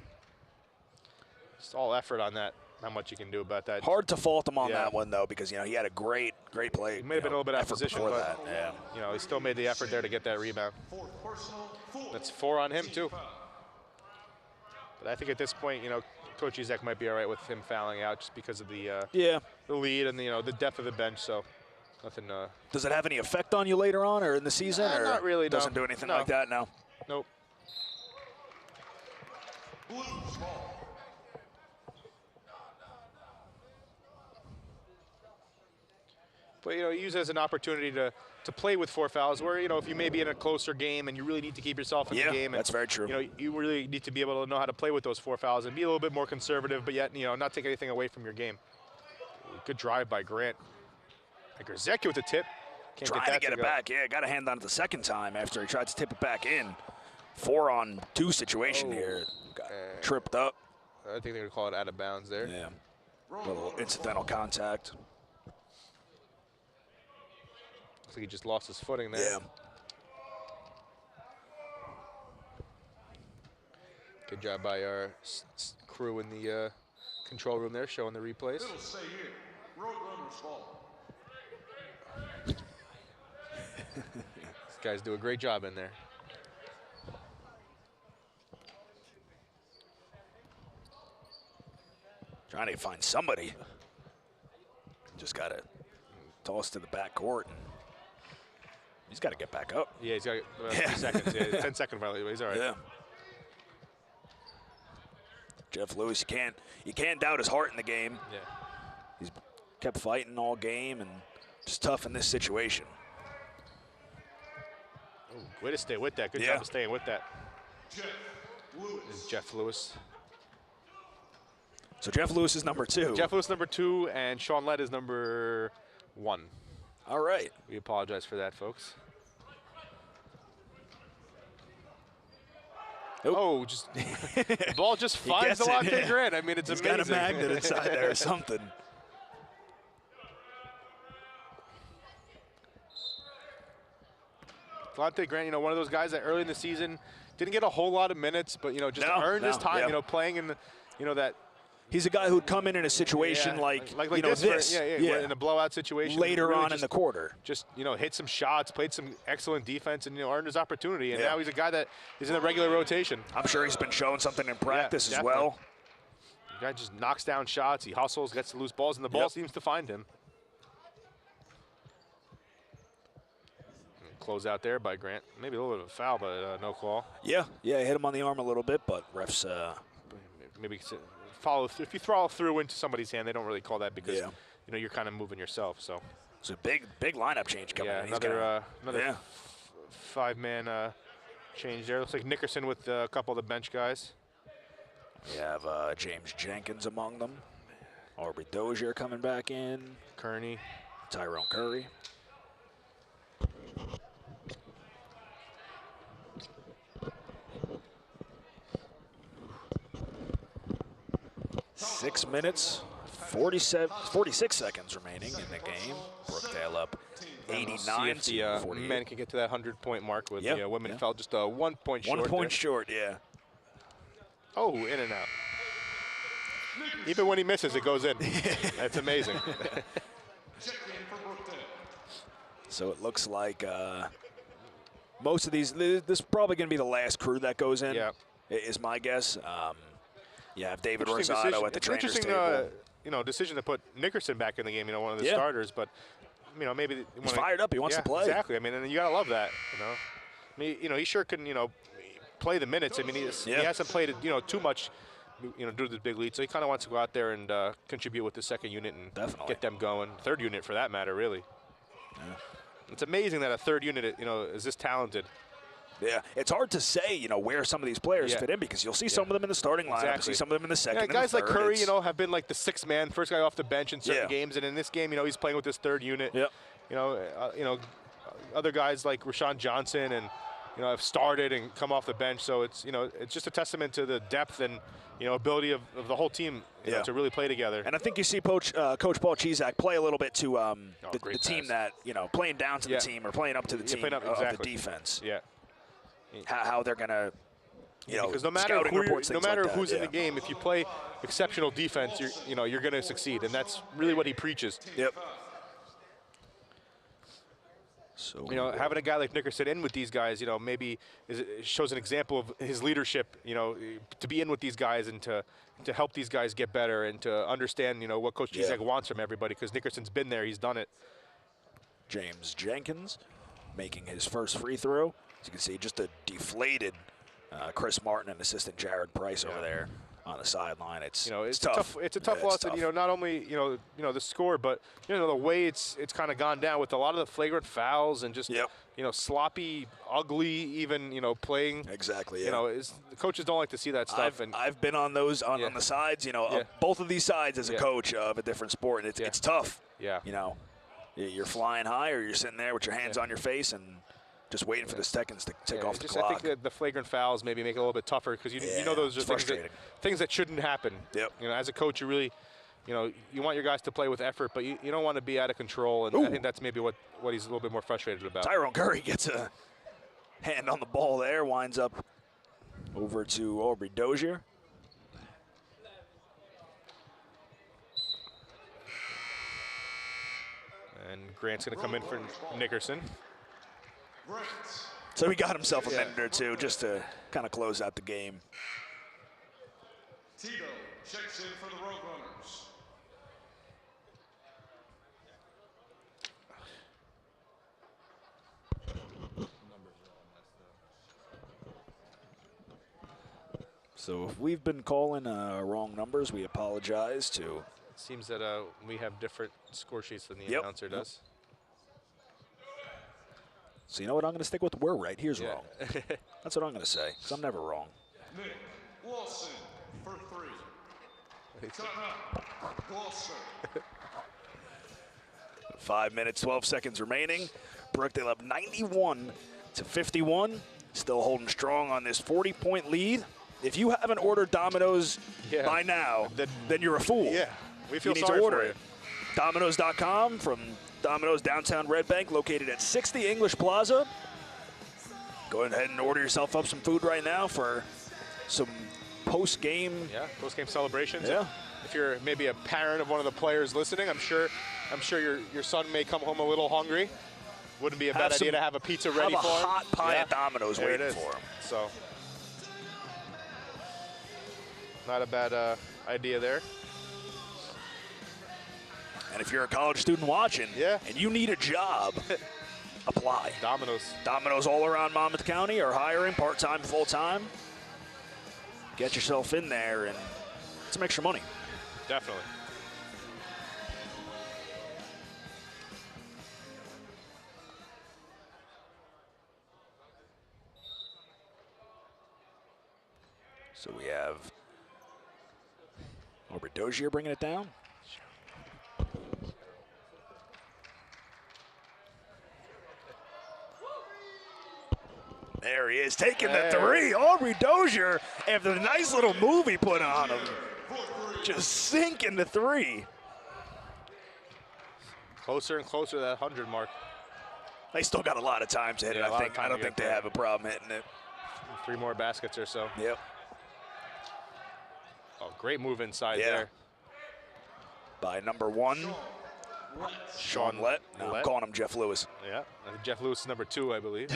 B: Just all effort on that. Not much you can do about that.
A: Hard to fault him on that one, though, because, he had a great play.
B: He may have been a little bit out of position, but
A: that. Yeah.
B: He still made the effort there to get that rebound.
C: 4th personal, 4th
B: That's 4 on him, too. But I think at this point, Coach Ezek might be all right with him fouling out just because of the lead and the depth of the bench. So nothing.
A: Does it have any effect on you later on or in the season? Or
B: not really.
A: Doesn't do anything like that. No.
B: Nope.
C: Blues ball.
B: But, use it as an opportunity to play with 4 fouls where, if you may be in a closer game and you really need to keep yourself in the game. And,
A: that's very true.
B: You really need to be able to know how to play with those 4 fouls and be a little bit more conservative, but yet, not take anything away from your game. Good drive by Grant. Grzycki with the tip. Can't
A: Trying to get it back. Yeah, got a hand on it the second time after he tried to tip it back in. 4-on-2 situation here. Got tripped up.
B: I think they're going to call it out of bounds there.
A: Yeah. A little incidental contact.
B: Looks like he just lost his footing there.
A: Yeah.
B: Good job by our crew in the control room there, showing the replays.
C: It'll stay here. Roadrunners ball.
B: These guys do a great job in there.
A: Trying to find somebody. Just got to toss to the back court. And he's got to get back up.
B: Yeah, he's got 3 seconds. Yeah, 10-second violation. He's all right.
A: Yeah. Jeff Lewis, you can't doubt his heart in the game.
B: Yeah.
A: He's kept fighting all game and just tough in this situation.
B: Ooh, way to stay with that. Good job of staying with that. Jeff Lewis.
A: So Jeff Lewis is number 2.
B: Jeff Lewis number 2, and Sean Lett is number 1.
A: All right.
B: We apologize for that, folks. Oh, just the ball just finds Delonte Grant. I mean, it's amazing.
A: He's got a magnet inside there or something.
B: Delonte Grant, one of those guys that early in the season didn't get a whole lot of minutes, but just earned his time. Playing in the, that.
A: He's a guy who'd come in a situation like this.
B: In a blowout situation.
A: Later really on in the quarter.
B: Just, hit some shots, played some excellent defense, and, earned his opportunity. And now he's a guy that is in the regular rotation.
A: I'm sure he's been showing something in practice as well.
B: The guy just knocks down shots. He hustles, gets the loose balls, and the ball seems to find him. Close out there by Grant. Maybe a little bit of a foul, but no call.
A: Yeah, hit him on the arm a little bit, but refs
B: maybe follow. If you throw through into somebody's hand, they don't really call that because you're kind of moving yourself. So
A: it's a big lineup change coming in.
B: Another 5-man change there. Looks like Nickerson with a couple of the bench guys.
A: We have James Jenkins among them. Aubrey Dozier coming back in.
B: Kearney.
A: Tyrone Curry. Six minutes, 46 seconds remaining in the game. Brookdale up 89
B: to 48. Men can get to that 100-point mark with the women fell just 1 point short.
A: 1 point short, yeah.
B: Oh, in and out. Even when he misses, it goes in. That's amazing.
A: So it looks like most of these, this is probably going to be the last crew that goes in, is my guess. Yeah, David Rosado at the trainer's table.
B: Decision to put Nickerson back in the game, one of the starters, but, maybe.
A: He's fired up. He wants to play.
B: Exactly. I mean, and you got to love that, I mean, he sure can, play the minutes. I mean, he hasn't played it, too much, due to the big lead, so he kind of wants to go out there and contribute with the second unit and get them going. Third unit, for that matter, really.
A: Yeah.
B: It's amazing that a third unit, is this talented.
A: Yeah, it's hard to say, where some of these players fit in because you'll see some of them in the starting lineup, see some of them in the second.
B: Yeah, guys like Curry, have been like the 6th man, first guy off the bench in certain games, and in this game, he's playing with this third unit.
A: Yeah.
B: Other guys like Rashawn Johnson and have started and come off the bench. So it's it's just a testament to the depth and ability of the whole team to really play together.
A: And I think you see Coach Paul Chizak play a little bit to the team that playing down to the team or playing up to the team of the defense.
B: Yeah.
A: How they're gonna,
B: because no matter who's in the game, if you play exceptional defense, you're going to succeed, and that's really what he preaches.
A: Yep. So
B: having a guy like Nickerson in with these guys, maybe shows an example of his leadership. To be in with these guys and to help these guys get better and to understand, what Coach Chizak wants from everybody. Because Nickerson's been there, he's done it.
A: James Jenkins making his first free throw. As you can see, just a deflated Chris Martin and assistant Jared Price over there. on the sideline. It's
B: it's
A: tough.
B: It's a tough
A: Yeah,
B: loss,
A: it's tough.
B: and not only the score, but the way it's kind of gone down with a lot of the flagrant fouls and just sloppy, ugly, even playing.
A: Exactly. Yeah.
B: The coaches don't like to see that stuff.
A: I've been on those on the sides. Of both of these sides as a coach of a different sport, and it's tough.
B: Yeah.
A: You're flying high, or you're sitting there with your hands on your face and just waiting for the seconds to tick off the clock.
B: I think that the flagrant fouls maybe make it a little bit tougher because those are things that shouldn't happen.
A: Yep.
B: As a coach, you really, you want your guys to play with effort, but you don't want to be out of control. And I think that's maybe what he's a little bit more frustrated about.
A: Tyrone Curry gets a hand on the ball there, winds up over to Aubrey Dozier.
B: And Grant's going to come in for Nickerson.
A: So he got himself a minute or two just to kind of close out the game.
C: Tito checks in for the Roadrunners.
A: So if we've been calling wrong numbers, we apologize to.
B: Seems that we have different score sheets than the announcer does.
A: So you know what? I'm going to stick with we're right. Here's wrong. That's what I'm going to say, because I'm never wrong.
C: Nick Wilson for 3. Timeout, Gloucester.
A: 5 minutes, 12 seconds remaining. Brookdale up 91-51. Still holding strong on this 40-point lead. If you haven't ordered Domino's by now, then you're a fool.
B: Yeah, we feel
A: you need
B: sorry
A: to order
B: for
A: it. Domino's.com from Domino's downtown Red Bank, located at 60 English Plaza. Go ahead and order yourself up some food right now for some post-game.
B: Yeah, post-game celebrations.
A: Yeah.
B: If you're maybe a parent of one of the players listening, I'm sure your son may come home a little hungry. Wouldn't be a bad idea to have a pizza ready for him.
A: Have a hot pie at Domino's waiting for him.
B: So, not a bad idea there.
A: And if you're a college student watching and you need a job, apply. Domino's all around Monmouth County are hiring part-time, full-time. Get yourself in there and some extra money.
B: Definitely.
A: So we have Aubrey Dozier bringing it down. There he is, taking the 3. Aubrey Dozier, after the nice little move he put on him, just sinking the 3.
B: Closer and closer to that 100 mark.
A: They still got a lot of time to hit it. I don't think they have a problem hitting it.
B: 3 more baskets or so.
A: Yep.
B: Oh, great move inside there.
A: By number 1, Sean Lett. No, I'm calling him Jeff Lewis.
B: Yeah, Jeff Lewis is number 2, I believe.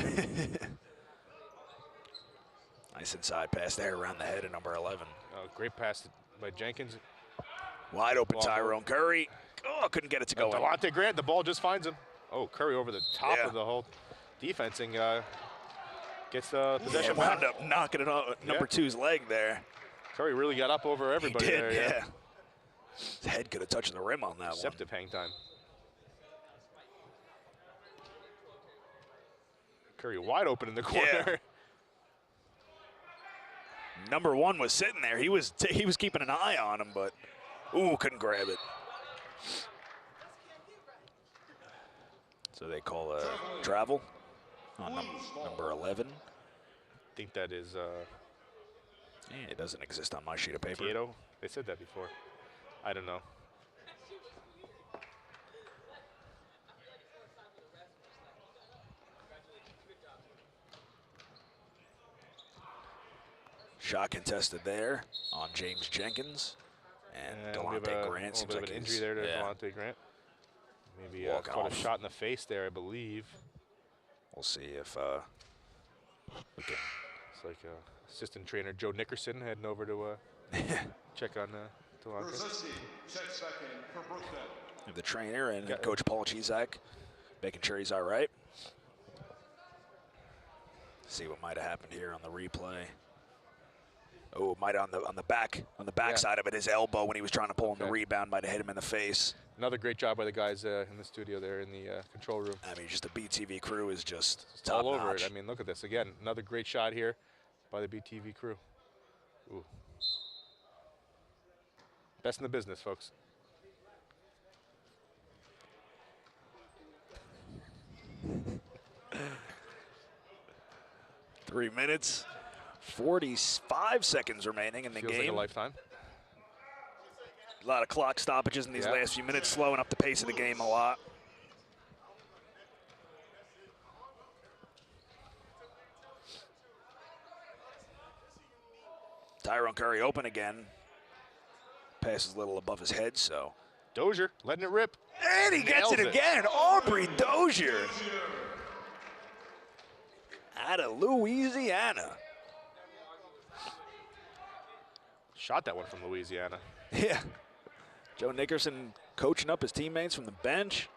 A: Nice inside pass there around the head of number 11.
B: Oh, great pass by Jenkins.
A: Wide open Tyrone Curry. Oh, couldn't get it to go.
B: Delonte Grant, the ball just finds him. Oh, Curry over the top of the whole defense and gets the possession.
A: Wound up knocking it off number 2's leg there.
B: Curry really got up over everybody there.
A: Yeah. His head could have touched the rim on that
B: Deceptive hang time. Curry wide open in the corner.
A: Yeah. Number 1 was sitting there. He was keeping an eye on him, but couldn't grab it. So they call a travel on number 11.
B: I think that is.
A: It doesn't exist on my sheet of paper.
B: Kieto? They said that before. I don't know.
A: Shot contested there on James Jenkins and Delonte Grant.
B: Seems like an injury there to Delonte Grant. Maybe caught a shot in the face there, I believe.
A: We'll see if
B: it's like assistant trainer Joe Nickerson heading over to check on Delonte.
C: Checks back in for Brookdale.
A: The trainer and Coach Paul Chizak making sure he's all right. See what might have happened here on the replay. Oh, might on the back side of it. His elbow when he was trying to pull in the rebound might have hit him in the face.
B: Another great job by the guys in the studio there in the control room.
A: I mean, just the BTV crew is just
B: all over
A: top-notch.
B: it. I mean, look at this again. Another great shot here by the BTV crew. Ooh. Best in the business, folks.
A: Three minutes, 45 seconds remaining in the
B: Feels
A: game.
B: like a lifetime.
A: A lot of clock stoppages in these last few minutes, slowing up the pace of the game a lot. Tyrone Curry open again. Passes a little above his head, so.
B: Dozier letting it rip.
A: And he gets it again. Aubrey Dozier. Out of Louisiana.
B: Shot that one from Louisiana.
A: Yeah. Joe Nickerson coaching up his teammates from the bench.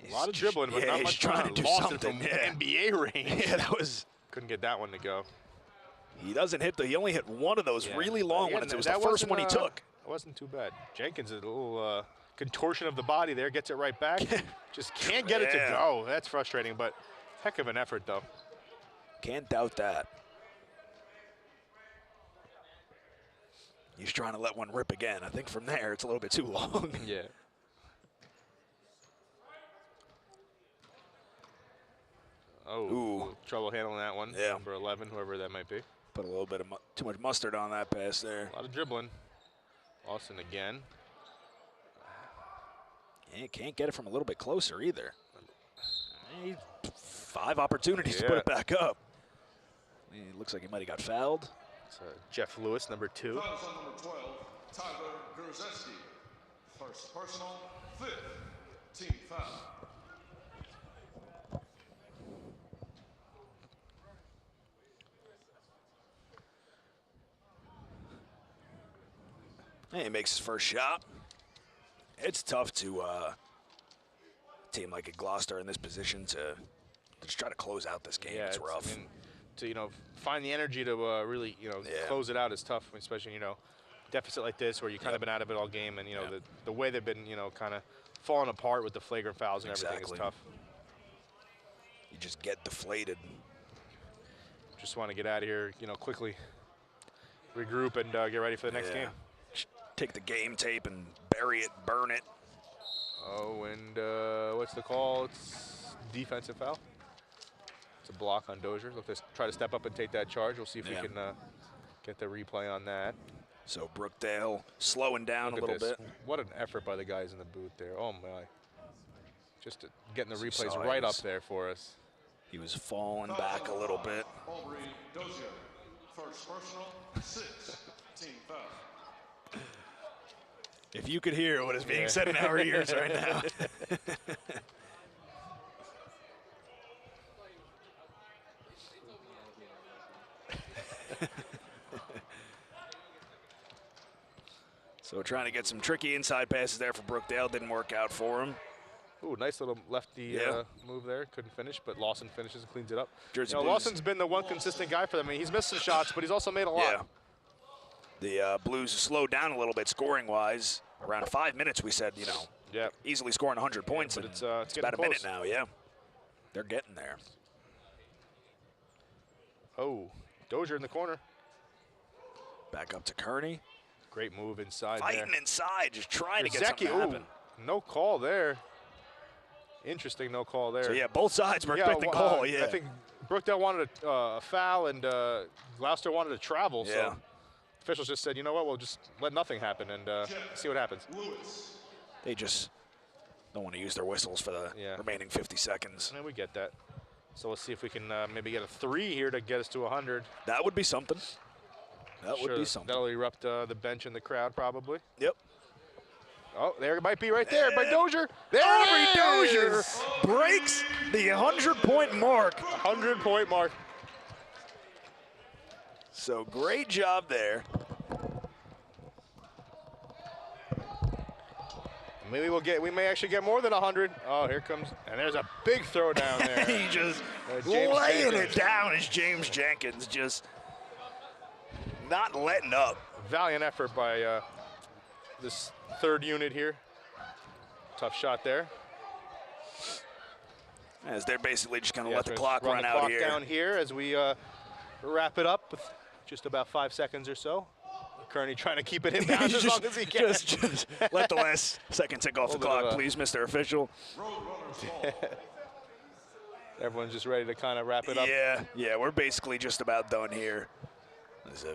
B: A lot of dribbling, but not much
A: trying to do something.
B: From NBA range.
A: Yeah, that was.
B: Couldn't get that one to go.
A: He doesn't hit he only hit one of those really long ones. It was the first one he took.
B: It wasn't too bad. Jenkins, a little contortion of the body there, gets it right back. Just can't get it to go. That's frustrating, but heck of an effort, though.
A: Can't doubt that. He's trying to let one rip again. I think from there, it's a little bit too long.
B: Yeah. Oh,
A: ooh.
B: Trouble handling that one.
A: Yeah.
B: Number 11, whoever that might be.
A: Put a little bit of too much mustard on that pass there.
B: A lot of dribbling. Lawson again.
A: Yeah, can't get it from a little bit closer either. 5 opportunities to put it back up. It looks like he might have got fouled.
B: It's Jeff Lewis, number 2.
C: Fouls on number 12, Tyler Grzeski. First personal, 5th team foul.
A: Hey, he makes his first shot. It's tough to a team like a Gloucester in this position to just try to close out this game. It's rough.
B: I mean, to find the energy to really close it out is tough, especially deficit like this where you kind of been out of it all game, and the way they've been kind of falling apart with the flagrant fouls and everything is tough.
A: You just get deflated.
B: Just want to get out of here, quickly, regroup, and get ready for the next game.
A: Take the game tape and bury it, burn it.
B: Oh, and what's the call? It's defensive foul. It's a block on Dozier. Look, let's try to step up and take that charge. We'll see if we can get the replay on that.
A: So Brookdale slowing down a little bit.
B: What an effort by the guys in the booth there. Oh, my. Just getting the replays right up there for us.
A: He was falling back a little bit.
C: Aubrey Dozier, first personal, 6th team foul.
A: If you could hear what is being said in our ears right now. So we're trying to get some tricky inside passes there for Brookdale. Didn't work out for him.
B: Ooh, nice little lefty move there. Couldn't finish, but Lawson finishes and cleans it up.
A: Jersey
B: Lawson's been the one consistent guy for them. I mean, he's missed some shots, but he's also made a lot.
A: Yeah. The Blues slowed down a little bit scoring-wise. Around 5 minutes, we said, easily scoring 100 points.
B: But
A: and
B: it's
A: about a minute
B: close.
A: now, They're getting there.
B: Oh, Dozier in the corner.
A: Back up to Kearney.
B: Great move inside
A: Fighting
B: there.
A: inside, just trying to get something to happen.
B: No call there. Interesting no call there.
A: So, both sides were expecting call,
B: I think Brookdale wanted a foul, and Gloucester wanted a travel. So officials just said, you know what, we'll just let nothing happen and see what happens.
A: They just don't want to use their whistles for the remaining 50 seconds.
B: And we get that. So let's see if we can maybe get a 3 here to get us to 100.
A: That would be something. That would be something.
B: That'll erupt the bench and the crowd probably.
A: Yep.
B: Oh, there it might be right there by Dozier. There
A: Aubrey
B: it is!
A: Dozier breaks the 100-point mark.
B: 100-point mark.
A: So great job there.
B: Maybe we may actually get more than 100. Oh, here comes, and there's a big throw down there.
A: He just
B: James
A: laying
B: Jenkins.
A: it down as James Jenkins, just not letting up.
B: Valiant effort by this third unit here. Tough shot there.
A: As they're basically just going to
B: Yeah,
A: let the
B: so
A: clock run out
B: clock
A: here.
B: down here as we wrap it up with just about 5 seconds or so. Kearney trying to keep it in bounds as long as he can.
A: Just let the last second tick off the clock, please, Mr. Official.
B: Everyone's just ready to kind of wrap it up.
A: Yeah, we're basically just about done here. There's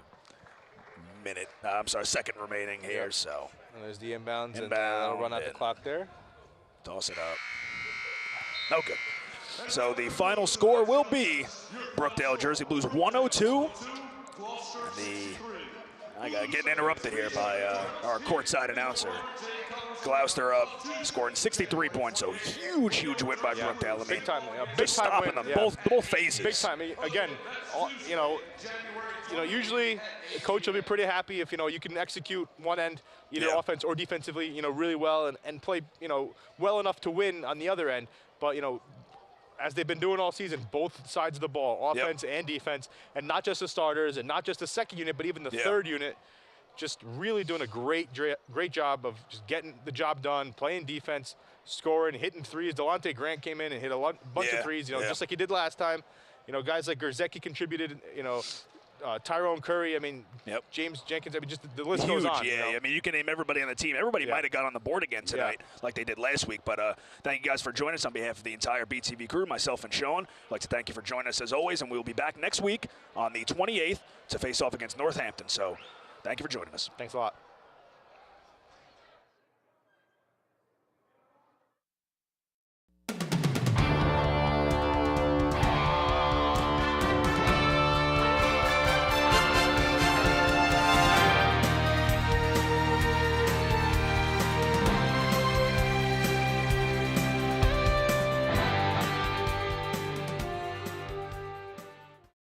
A: a second remaining here, so.
B: And there's the inbounds, and they'll run out the clock there.
A: Toss it up. Okay. So the final score will be Brookdale Jersey Blues 102. I got getting interrupted here by our courtside announcer. Gloucester up, scoring 63 points, so huge win by Brookdale. I mean,
B: big time
A: just stopping
B: win,
A: them, both phases.
B: Big time. Again, usually the coach will be pretty happy if you can execute one end, either offense or defensively, really well and play, well enough to win on the other end. But as they've been doing all season, both sides of the ball, offense and defense, and not just the starters and not just the second unit, but even the third unit, just really doing a great job of just getting the job done, playing defense, scoring, hitting threes. Delonte Grant came in and hit a bunch of threes, just like he did last time. Guys like Gerzecki contributed, Tyrone Curry, James Jenkins, just the list goes on.
A: I mean, you can name everybody on the team. Everybody might have got on the board again tonight like they did last week. But thank you guys for joining us on behalf of the entire BTV crew, myself and Sean. I'd like to thank you for joining us as always, and we'll be back next week on the 28th to face off against Northampton. So thank you for joining us.
B: Thanks a lot.